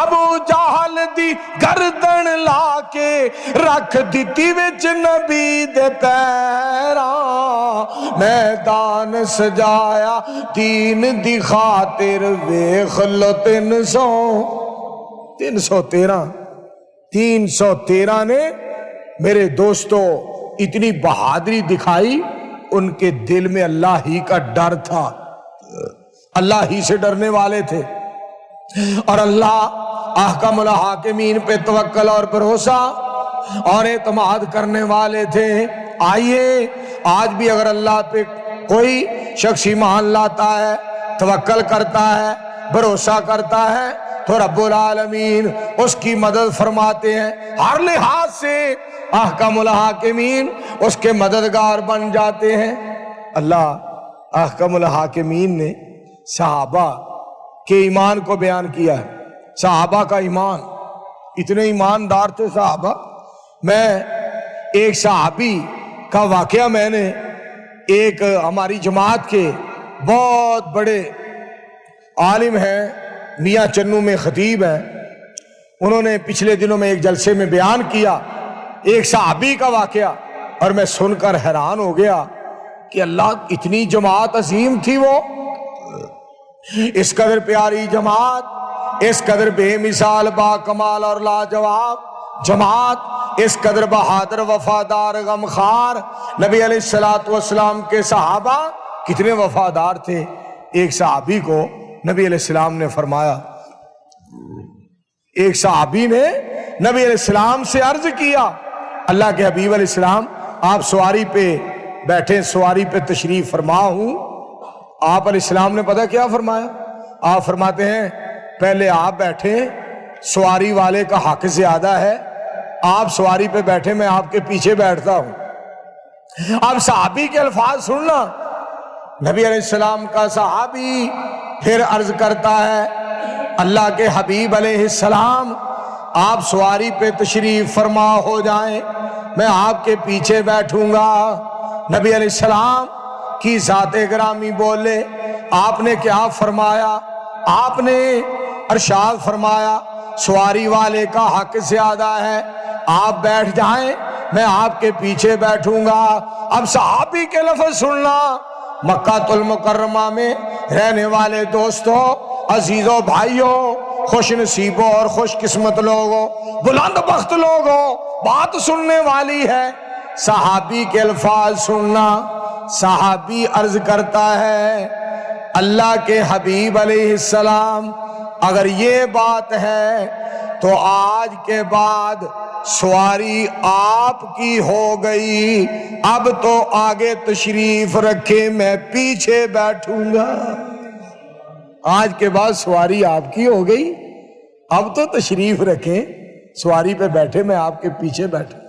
ابو جہل دی گردن لا کے رکھ دیتی وچ نبی دے پیراں میدان سجایا دین دی خاطر ویخ لو 313 نے میرے دوستو اتنی بہادری دکھائی. ان کے دل میں اللہ ہی کا ڈر تھا, اللہ ہی سے ڈرنے والے تھے, اور اللہ احکم الحاکمین پہ توکل اور بھروسہ اور اعتماد کرنے والے تھے. آئیے آج بھی اگر اللہ پہ کوئی شخص ایمان لاتا ہے, توکل کرتا ہے, بھروسہ کرتا ہے, تو رب العالمین اس کی مدد فرماتے ہیں. ہر لحاظ سے احکم الحاکمین اس کے مددگار بن جاتے ہیں. اللہ احکم الحاکمین نے صحابہ کے ایمان کو بیان کیا ہے. صحابہ کا ایمان, اتنے ایماندار تھے صحابہ. میں ایک صحابی کا واقعہ, میں نے ایک ہماری جماعت کے بہت بڑے عالم ہیں, میاں چنو میں خطیب ہیں, انہوں نے پچھلے دنوں میں ایک جلسے میں بیان کیا ایک صحابی کا واقعہ, اور میں سن کر حیران ہو گیا کہ اللہ اتنی جماعت عظیم تھی وہ, اس قدر پیاری جماعت, اس قدر بے مثال با کمال اور لاجواب جماعت, اس قدر بہادر وفادار غمخوار. نبی علیہ السلام کے صحابہ کتنے وفادار تھے. ایک صحابی کو نبی علیہ السلام نے فرمایا, ایک صحابی نے نبی علیہ السلام سے عرض کیا, اللہ کے حبیب علیہ السلام آپ سواری پہ بیٹھے, سواری پہ تشریف فرما ہوں. آپ علیہ السلام نے پتہ کیا فرمایا؟ آپ فرماتے ہیں پہلے آپ بیٹھے, سواری والے کا حق زیادہ ہے, آپ سواری پہ بیٹھے, میں آپ کے پیچھے بیٹھتا ہوں. اب صحابی کے الفاظ سننا, نبی علیہ السلام کا صحابی پھر عرض کرتا ہے اللہ کے حبیب علیہ السلام آپ سواری پہ تشریف فرما ہو جائیں, میں آپ کے پیچھے بیٹھوں گا. نبی علیہ السلام کی ذات گرامی بولے, آپ نے کیا فرمایا؟ آپ نے ارشاد فرمایا سواری والے کا حق زیادہ ہے, آپ بیٹھ جائیں, میں آپ کے پیچھے بیٹھوں گا. اب صحابی کے لفظ سننا, مکہ المکرمہ میں رہنے والے دوستوں, عزیزوں, بھائیوں, خوش نصیبوں اور خوش قسمت لوگوں, بلند بخت لوگوں, بات سننے والی ہے. صحابی کے الفاظ سننا. صحابی عرض کرتا ہے اللہ کے حبیب علیہ السلام اگر یہ بات ہے تو آج کے بعد سواری آپ کی ہو گئی, اب تو آگے تشریف رکھے, میں پیچھے بیٹھوں گا. آج کے بعد سواری آپ کی ہو گئی, اب تو تشریف رکھیں, سواری پہ بیٹھے, میں آپ کے پیچھے بیٹھوں.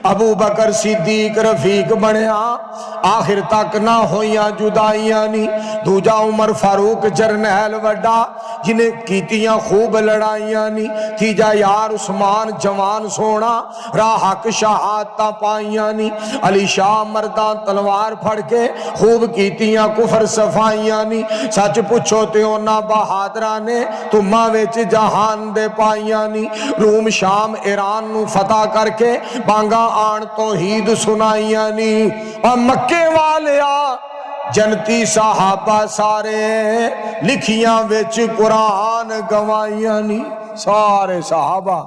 ابو بکر صدیق رفیق بنیا, آخر تک نہ ہویاں جدائیاں نی. دوجا عمر فاروق جرنیل وڈا جنہیں کیتیاں خوب لڑائیاں نی. تیجا یار عثمان جوان سونا راہ حق شہادتاں پائیاں نی. علی شاہ مردان تلوار پھڑ کے خوب کیتیاں کفر صفائیاں نی. سچ پوچھو تے اونا بہادرہ نے تمہاں ویچ جہان دے پائیاں نی. روم شام ایران نو فتح کر کے بانگا آن توحید سنائیاں نی. اور مکے والیا جنتی صحابہ سارے لکھیاں ویچ قرآن گوائیاں نی. سارے صحابہ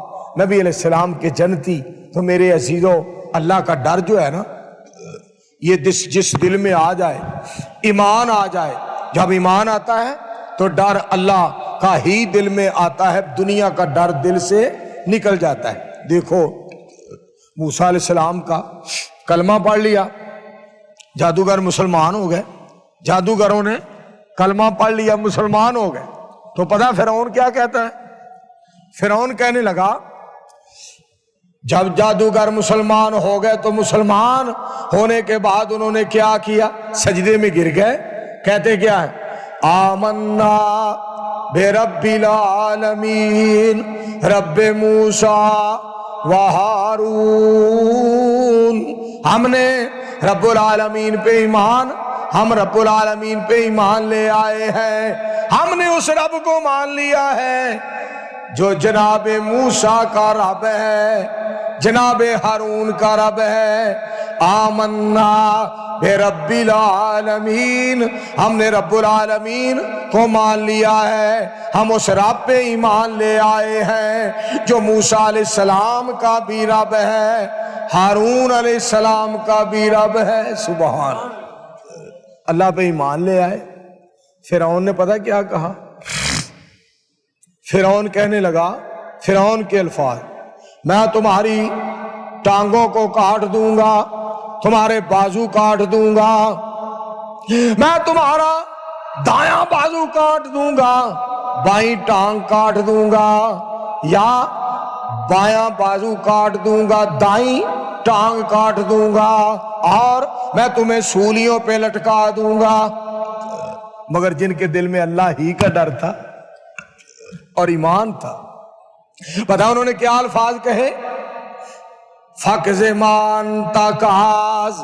نبی علیہ السلام کے جنتی. تو میرے عزیزو, اللہ کا ڈر جو ہے نا, یہ جس دل میں آ جائے, ایمان آ جائے, جب ایمان آتا ہے تو ڈر اللہ کا ہی دل میں آتا ہے, دنیا کا ڈر دل سے نکل جاتا ہے. دیکھو موسیٰ علیہ السلام کا کلمہ پڑھ لیا, جادوگر مسلمان ہو گئے, جادوگروں نے کلمہ پڑھ لیا, مسلمان ہو گئے. تو پتہ فرعون کیا کہتا ہے؟ فرعون کہنے لگا جب جادوگر مسلمان ہو گئے تو مسلمان ہونے کے بعد انہوں نے کیا کیا؟ سجدے میں گر گئے. کہتے کیا ہے؟ آمنا برب العالمین رب موسیٰ و ہارون. ہم نے رب العالمین پہ ایمان، ہم رب العالمین پہ ایمان لے آئے ہیں. ہم نے اس رب کو مان لیا ہے جو جناب موسیٰ کا رب ہے، جناب ہارون کا رب ہے. آمنا برب العالمین، ہم نے رب العالمین کو مان لیا ہے. ہم اس رب پہ ایمان لے آئے ہیں جو موسیٰ علیہ السلام کا بھی رب ہے، ہارون علیہ السلام کا بھی رب ہے. سبحان اللہ پہ ایمان لے آئے. فرعون نے پتہ کیا کہا؟ فرعون کہنے لگا، فرعون کے الفاظ، میں تمہاری ٹانگوں کو کاٹ دوں گا، تمہارے بازو کاٹ دوں گا، میں تمہارا دایاں بازو کاٹ دوں گا، بائیں ٹانگ کاٹ دوں گا، یا بایاں بازو کاٹ دوں گا، دائیں ٹانگ کاٹ دوں گا، اور میں تمہیں سولیوں پہ لٹکا دوں گا. مگر جن کے دل میں اللہ ہی کا ڈر تھا اور ایمان تھا، پتہ انہوں نے کیا الفاظ کہے؟ فَقْزِمَانْ تَقَاز،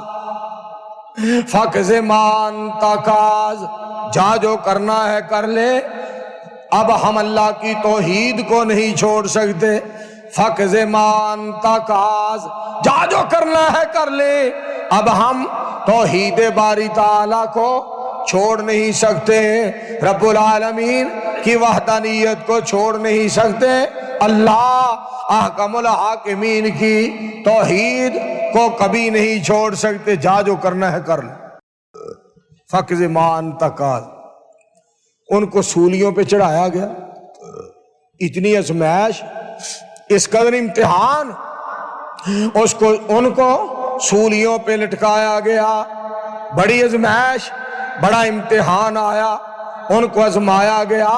فَقْزِمَانْ تَقَاز، جا جو کرنا ہے کر لے، اب ہم اللہ کی توحید کو نہیں چھوڑ سکتے. فَقْزِمَانْ تَقَاز، جا جو کرنا ہے کر لے، اب ہم توحید باری تعالیٰ کو چھوڑ نہیں سکتے، رب العالمین کی وحدانیت کو چھوڑ نہیں سکتے، اللہ احکم الحاکمین کی توحید کو کبھی نہیں چھوڑ سکتے. جا جو کرنا ہے کر لے. فَقْزِمَانْ تَقَاز، ان کو سولیوں پہ چڑھایا گیا. اتنی ازمائش، اس قدر امتحان، ان کو سولیوں پہ لٹکایا گیا. بڑی ازمائش، بڑا امتحان آیا، ان کو ازمایا گیا.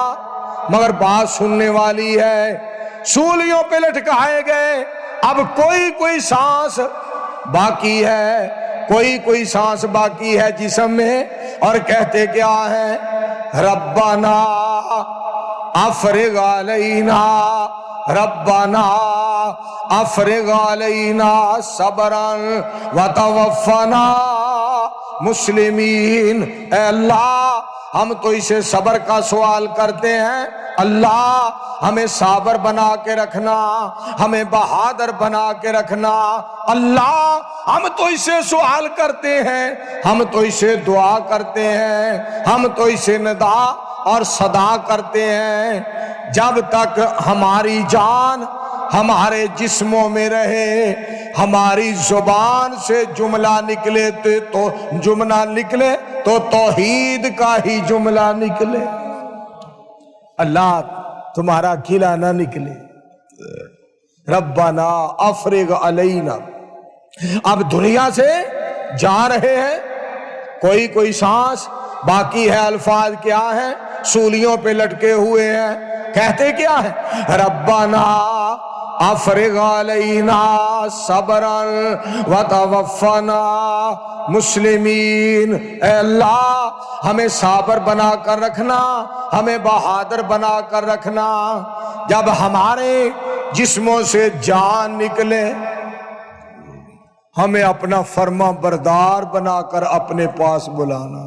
مگر بات سننے والی ہے، سولیوں پہ لٹکائے گئے. اب کوئی سانس باقی ہے، کوئی سانس باقی ہے جسم میں، اور کہتے کیا ہے؟ ربنا افرغ علینا، ربنا افرغ علینا صبرا وتوفنا مسلمین. اے اللہ، ہم تو اسے صبر کا سوال کرتے ہیں، اللہ ہمیں صابر بنا کے رکھنا، ہمیں بہادر بنا کے رکھنا. اللہ ہم تو اسے سوال کرتے ہیں، ہم تو اسے دعا کرتے ہیں، ہم تو اسے ندا اور صدا کرتے ہیں. جب تک ہماری جان ہمارے جسموں میں رہے، ہماری زبان سے جملہ نکلے تو توحید کا ہی جملہ نکلے، اللہ تمہارا کھلا نہ نکلے. ربنا افرغ علینا. اب دنیا سے جا رہے ہیں، کوئی سانس باقی ہے. الفاظ کیا ہیں؟ سولیوں پہ لٹکے ہوئے ہیں. کہتے کیا ہے؟ ربنا افرغ علینا صبرا وتوفنا مسلمین. اے اللہ ہمیں صابر بنا کر رکھنا، ہمیں بہادر بنا کر رکھنا. جب ہمارے جسموں سے جان نکلے، ہمیں اپنا فرما بردار بنا کر اپنے پاس بلانا.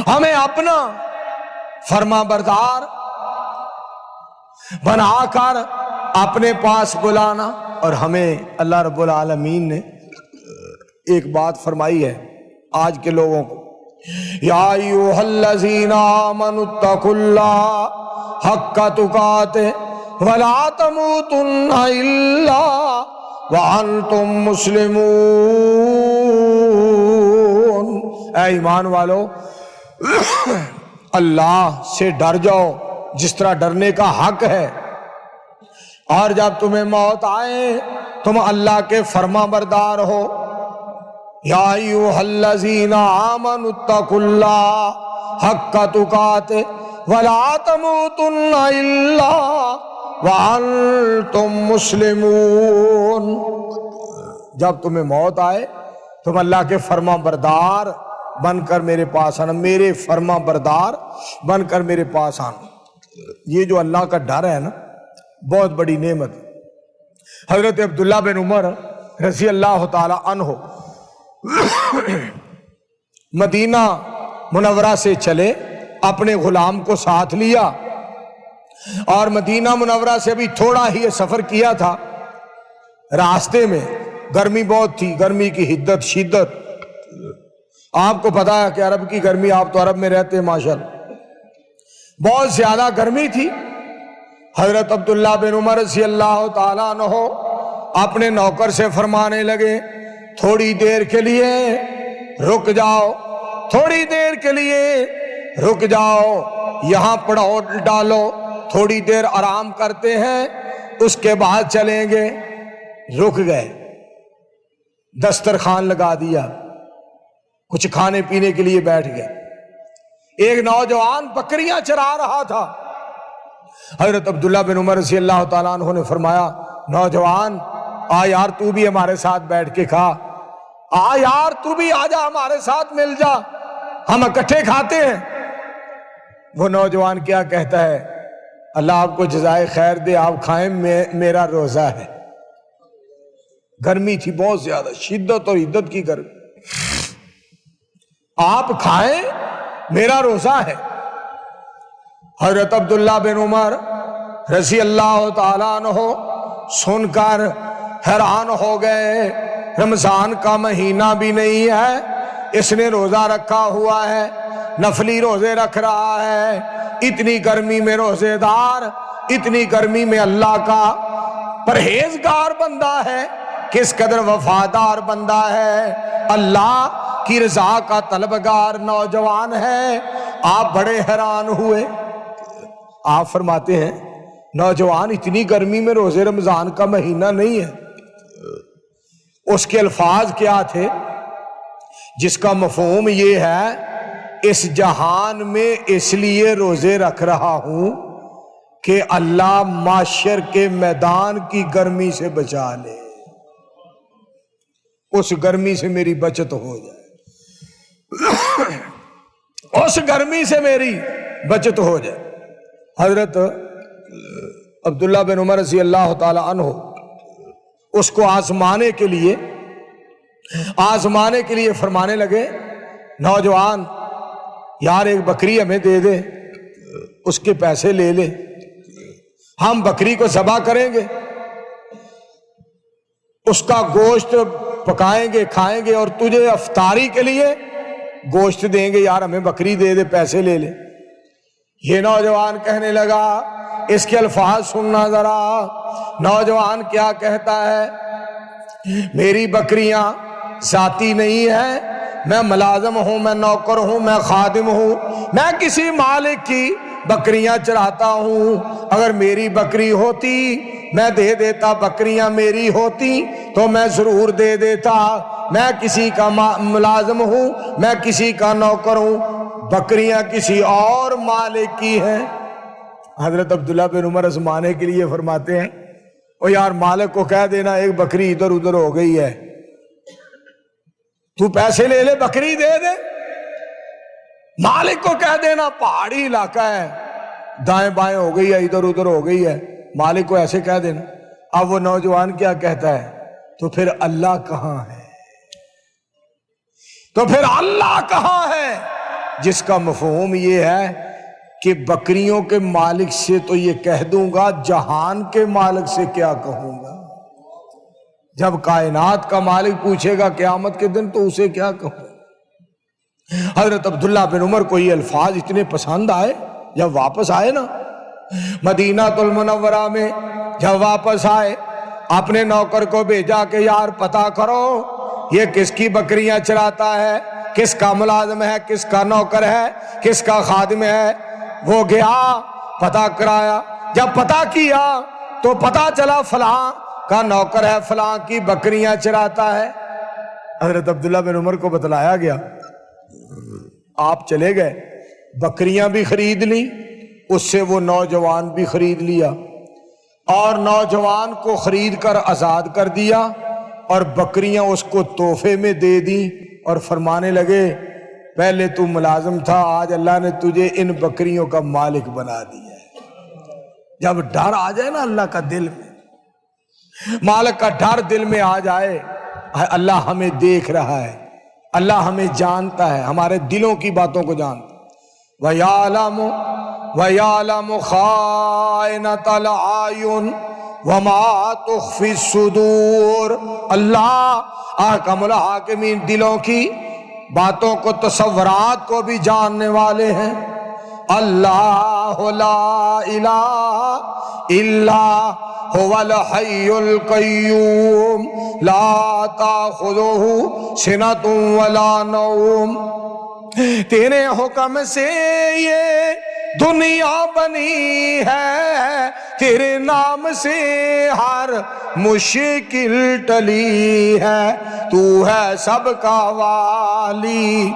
ہمیں اپنا فرما بردار بنا کر اپنے پاس بلانا. اور ہمیں اللہ رب العالمین نے ایک بات فرمائی ہے آج کے لوگوں کو، یا ایھا الذین آمنوا اتقوا اللہ حق تقاته ولا تموتن الا وانتم مسلمون. اے ایمان والو، اللہ سے ڈر جاؤ جس طرح ڈرنے کا حق ہے، اور جب تمہیں موت آئے تم اللہ کے فرما بردار ہو. یا ایھا الذین آمنوا اتقوا اللہ حق تقاته ولا تموتن الا وانتم مسلمون، جب تمہیں موت آئے تم اللہ کے فرما بردار بن کر میرے پاس آنا، میرے فرما بردار بن کر میرے پاس آنا۔ یہ جو اللہ کا ڈر ہے نا، بہت بڑی نعمت ہے۔ حضرت عبداللہ بن عمر رضی اللہ تعالی عنہ مدینہ منورہ سے چلے، اپنے غلام کو ساتھ لیا، اور مدینہ منورہ سے بھی تھوڑا ہی سفر کیا تھا۔ راستے میں گرمی بہت تھی، گرمی کی حدت شدت، آپ کو پتا ہے کہ عرب کی گرمی، آپ تو عرب میں رہتے ہیں ماشاءاللہ، بہت زیادہ گرمی تھی۔ حضرت عبداللہ بن عمر رضی اللہ تعالیٰ عنہ اپنے نوکر سے فرمانے لگے تھوڑی دیر کے لیے رک جاؤ، تھوڑی دیر کے لیے رک جاؤ، یہاں پڑاؤ ڈالو، تھوڑی دیر آرام کرتے ہیں اس کے بعد چلیں گے۔ رک گئے، دسترخوان لگا دیا، کچھ کھانے پینے کے لیے بیٹھ گئے۔ ایک نوجوان بکریاں چرا رہا تھا۔ حضرت عبداللہ بن عمر رضی اللہ تعالیٰ عنہ نے فرمایا نوجوان آ یار تو بھی ہمارے ساتھ بیٹھ کے کھا، آ یار تو بھی آ جا ہمارے ساتھ مل جا، ہم اکٹھے کھاتے ہیں۔ وہ نوجوان کیا کہتا ہے اللہ آپ کو جزائے خیر دے، آپ کھائیں، میرا روزہ ہے۔ گرمی تھی بہت زیادہ، شدت اور عدت کی گرمی، آپ کھائیں میرا روزہ ہے۔ حضرت عبداللہ بن عمر رضی اللہ تعالیٰ عنہ سن کر حیران ہو گئے، رمضان کا مہینہ بھی نہیں ہے، اس نے روزہ رکھا ہوا ہے، نفلی روزے رکھ رہا ہے، اتنی گرمی میں روزے دار، اتنی گرمی میں اللہ کا پرہیزگار بندہ ہے، کس قدر وفادار بندہ ہے، اللہ کی رضا کا طلبگار نوجوان ہے۔ آپ بڑے حیران ہوئے۔ آپ فرماتے ہیں نوجوان اتنی گرمی میں روزے رمضان کا مہینہ نہیں ہے، اس کے الفاظ کیا تھے جس کا مفہوم یہ ہے اس جہان میں اس لیے روزے رکھ رہا ہوں کہ اللہ معاشر کے میدان کی گرمی سے بچا لے، اس گرمی سے میری بچت ہو جائے، اس گرمی سے میری بچت ہو جائے۔ حضرت عبداللہ بن عمر رضی اللہ تعالی عنہ اس کو آزمانے کے لیے فرمانے لگے نوجوان یار ایک بکری ہمیں دے دے، اس کے پیسے لے لے، ہم بکری کو ذبح کریں گے، اس کا گوشت پکائیں گے کھائیں گے، اور تجھے افطاری کے لیے گوشت دیں گے، یار ہمیں بکری دے دے، پیسے لے لے۔ یہ نوجوان کہنے لگا، اس کے الفاظ سننا ذرا، نوجوان کیا کہتا ہے میری بکریاں ذاتی نہیں ہیں، میں ملازم ہوں، میں نوکر ہوں، میں خادم ہوں، میں کسی مالک کی بکریاں چراتا ہوں، اگر میری بکری ہوتی میں دے دیتا، بکریاں میری ہوتی تو میں ضرور دے دیتا، میں کسی کا ملازم ہوں، میں کسی کا نوکر ہوں، بکریاں کسی اور مالک کی ہیں۔ حضرت عبداللہ بن عمر آزمانے کے لیے فرماتے ہیں او یار مالک کو کہہ دینا ایک بکری ادھر ادھر ہو گئی ہے، تو پیسے لے لے بکری دے دے، مالک کو کہہ دینا پہاڑی علاقہ ہے، دائیں بائیں ہو گئی ہے، ادھر ادھر ہو گئی ہے، مالک کو ایسے کہہ دینا۔ اب وہ نوجوان کیا کہتا ہے تو پھر اللہ کہاں ہے، تو پھر اللہ کہاں ہے، جس کا مفہوم یہ ہے کہ بکریوں کے مالک سے تو یہ کہہ دوں گا، جہان کے مالک سے کیا کہوں گا؟ جب کائنات کا مالک پوچھے گا قیامت کے دن تو اسے کیا کہوں؟ حضرت عبداللہ بن عمر کو یہ الفاظ اتنے پسند آئے، جب واپس آئے نا مدینہ المنورہ میں، جب واپس آئے اپنے نوکر کو بھیجا کہ یار پتہ کرو یہ کس کی بکریاں چراتا ہے، کس کا ملازم ہے، کس کا نوکر ہے، کس کا خادم ہے۔ وہ گیا پتہ کرایا، جب پتہ کیا تو پتہ چلا فلاں کا نوکر ہے، فلاں کی بکریاں چراتا ہے۔ حضرت عبداللہ بن عمر کو بتلایا گیا، آپ چلے گئے، بکریاں بھی خرید لیں، اس سے وہ نوجوان بھی خرید لیا اور نوجوان کو خرید کر آزاد کر دیا اور بکریاں اس کو تحفے میں دے دیں اور فرمانے لگے پہلے تو ملازم تھا، آج اللہ نے تجھے ان بکریوں کا مالک بنا دیا ہے۔ جب ڈر آ جائے نا اللہ کا دل میں، مالک کا ڈر دل میں آ جائے، اللہ ہمیں دیکھ رہا ہے، اللہ ہمیں جانتا ہے، ہمارے دلوں کی باتوں کو جانتا ہے۔ وَيَعْلَمُ خَائِنَةَ الْأَعْيُنِ وَمَا تُخْفِي الصُّدُورُ۔ اللہ احکم الحاکمین دلوں کی باتوں کو، تصورات کو بھی جاننے والے ہیں۔ اللہ لا الہ الا هو الحی القیوم لا تاخذہ سنۃ ولا نوم۔ تیرے حکم سے یہ دنیا بنی ہے، تیرے نام سے ہر مشکل ٹلی ہے، تو ہے سب کا والی،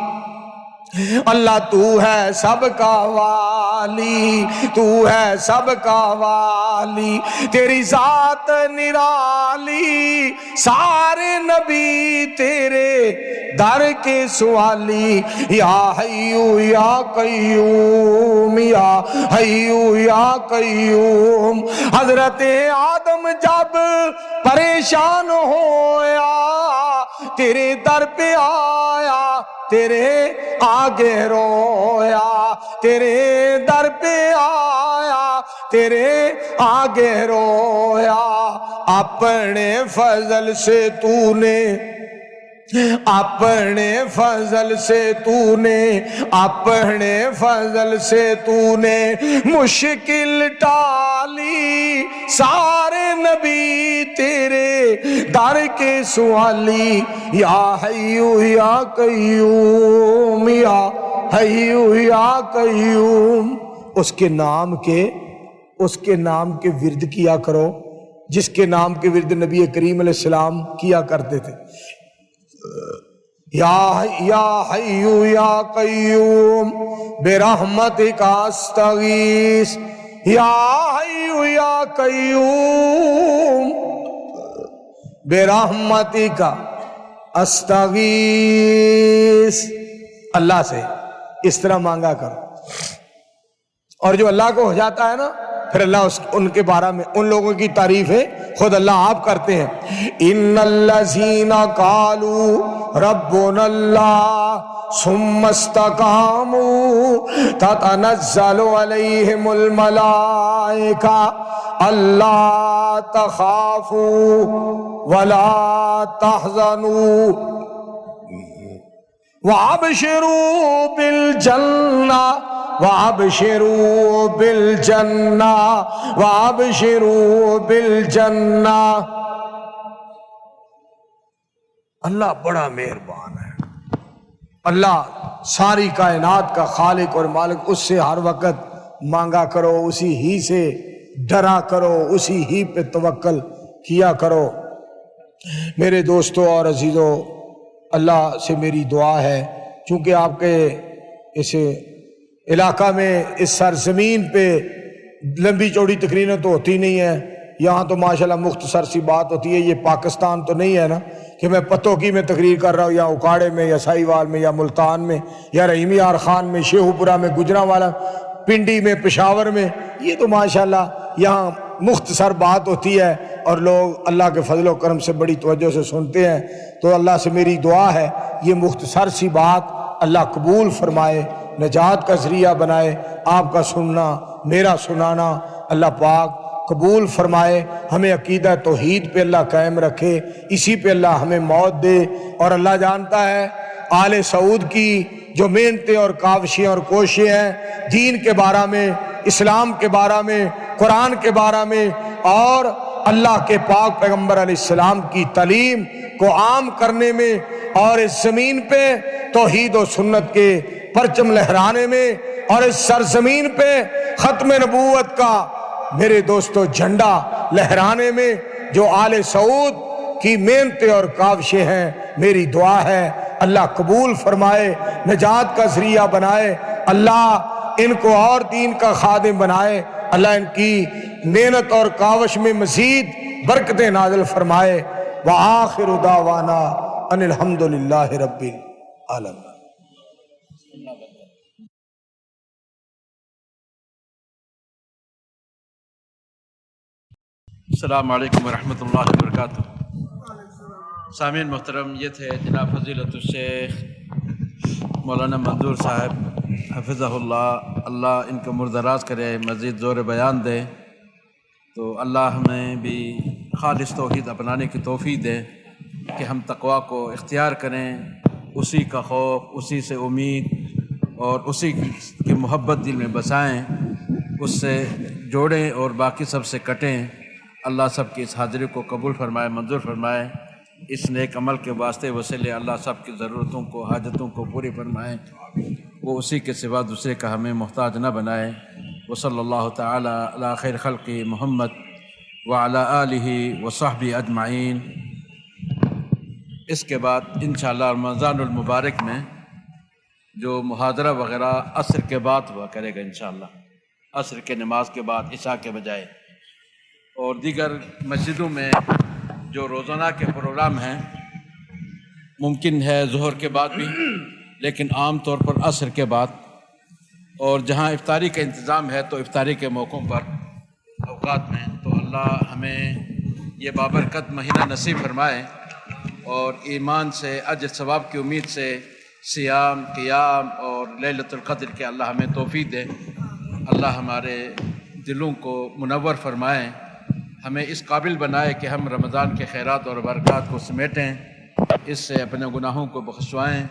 اللہ تو ہے سب کا والی، تو ہے سب کا والی، تیری ذات نرالی، سارے نبی تیرے در کے سوالی، یا حیو یا قیوم، یا حیو یا قیوم۔ حضرت آدم جب پریشان ہویا تیرے در پہ آیا، تیرے آگے رویا، تیرے در پہ آیا، تیرے آگے رویا، اپنے فضل سے تو نے، اپنے فضل سے تو نے، اپنے فضل سے تو نے مشکل ٹالی، سارے نبی تیرے در کے سوالی، یا حیو یا قیوم، یا حیو یا قیوم۔ اس کے نام کے ورد کیا کرو جس کے نام کے ورد نبی کریم علیہ السلام کیا کرتے تھے۔ یا حیو یا قیوم برحمتک استغیث، یا حیو یا قیوم برحمتک استغیث۔ اللہ سے اس طرح مانگا کرو، اور جو اللہ کو ہو جاتا ہے نا پھر اللہ ان کے بارے میں ان لوگوں کی تعریف ہے خود اللہ آپ کرتے ہیں۔ ان الذین قالوا ربنا اللہ ثم استقاموا تتنزل علیہم الملائکہ الا تخافوا ولا تحزنوا وابشروا بالجنہ، وابشروا بالجنہ، وابشروا بالجنہ۔ اللہ بڑا مہربان ہے، اللہ ساری کائنات کا خالق اور مالک، اس سے ہر وقت مانگا کرو، اسی ہی سے ڈرا کرو، اسی ہی پہ توکل کیا کرو۔ میرے دوستوں اور عزیزوں، اللہ سے میری دعا ہے، چونکہ آپ کے اس علاقہ میں اس سرزمین پہ لمبی چوڑی تقریریں تو ہوتی نہیں ہیں، یہاں تو ماشاءاللہ مختصر سی بات ہوتی ہے۔ یہ پاکستان تو نہیں ہے نا کہ میں پتوکی میں تقریر کر رہا ہوں، یا اکاڑے میں، یا سائیوال میں، یا ملتان میں، یا رحیمی یار خان میں، شیخو پورہ میں، گجرانوالا، پنڈی میں، پشاور میں۔ یہ تو ماشاءاللہ یہاں مختصر بات ہوتی ہے اور لوگ اللہ کے فضل و کرم سے بڑی توجہ سے سنتے ہیں۔ تو اللہ سے میری دعا ہے یہ مختصر سی بات اللہ قبول فرمائے، نجات کا ذریعہ بنائے، آپ کا سننا میرا سنانا اللہ پاک قبول فرمائے، ہمیں عقیدہ توحید پہ اللہ قائم رکھے، اسی پہ اللہ ہمیں موت دے۔ اور اللہ جانتا ہے آل سعود کی جو محنتیں اور کاوشیں اور کوششیں ہیں دین کے بارے میں، اسلام کے بارے میں، قرآن کے بارے میں، اور اللہ کے پاک پیغمبر علیہ السلام کی تعلیم کو عام کرنے میں، اور اس زمین پہ توحید و سنت کے پرچم لہرانے میں، اور اس سرزمین پہ ختم نبوت کا میرے دوستو جھنڈا لہرانے میں جو آل سعود کی محنتیں اور کاوشیں ہیں، میری دعا ہے اللہ قبول فرمائے، نجات کا ذریعہ بنائے۔ اللہ ان کو اور دین کا خادم بنائے، اللہ ان کی محنت اور کاوش میں مزید برکتیں نازل فرمائے۔ وآخر دعوانا ان الحمد للہ رب العالمین۔ السلام علیکم ورحمۃ اللہ وبرکاتہ۔ سامعین محترم، یہ تھے جناب فضیلت الشیخ مولانا منظور صاحب حفظہ اللہ، اللہ ان کو مردراز کرے، مزید زور بیان دے، تو اللہ ہمیں بھی خالص توحید اپنانے کی توفیق دے کہ ہم تقویٰ کو اختیار کریں، اسی کا خوف، اسی سے امید اور اسی کی محبت دل میں بسائیں، اس سے جوڑیں اور باقی سب سے کٹیں۔ اللہ سب کی اس حاضری کو قبول فرمائے، منظور فرمائے، اس نیک عمل کے واسطے وسیلے اللہ سب کی ضرورتوں کو، حاجتوں کو پوری فرمائے، وہ اسی کے سوا دوسرے کا ہمیں محتاج نہ بنائے۔ وصلی اللہ تعالی علی خیر خلق محمد وعلی آلہ وصحبہ اجمعین۔ اس کے بعد انشاءاللہ رمضان المبارک میں جو محاضرہ وغیرہ عصر کے بعد ہوا کرے گا، انشاءاللہ عصر کے نماز کے بعد، عشاء کے بجائے، اور دیگر مسجدوں میں جو روزانہ کے پروگرام ہیں ممکن ہے ظہر کے بعد بھی، لیکن عام طور پر عصر کے بعد، اور جہاں افطاری کا انتظام ہے تو افطاری کے موقعوں پر اوقات میں، تو اللہ ہمیں یہ بابرکت مہینہ نصیب فرمائے، اور ایمان سے، اجر ثواب کی امید سے صیام، قیام اور لیلۃ القدر کے اللہ ہمیں توفیق دے۔ اللہ ہمارے دلوں کو منور فرمائے، ہمیں اس قابل بنائے کہ ہم رمضان کے خیرات اور برکات کو سمیٹیں، اس سے اپنے گناہوں کو بخشوائیں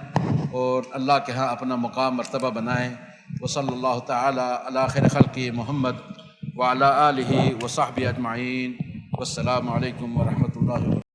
اور اللہ کے ہاں اپنا مقام مرتبہ بنائیں۔ وصلی اللہ تعالی علی خیر خلق محمد وعلی آلہ وصحبہ اجمعین۔ والسلام علیکم ورحمۃ اللہ وبرکاتہ۔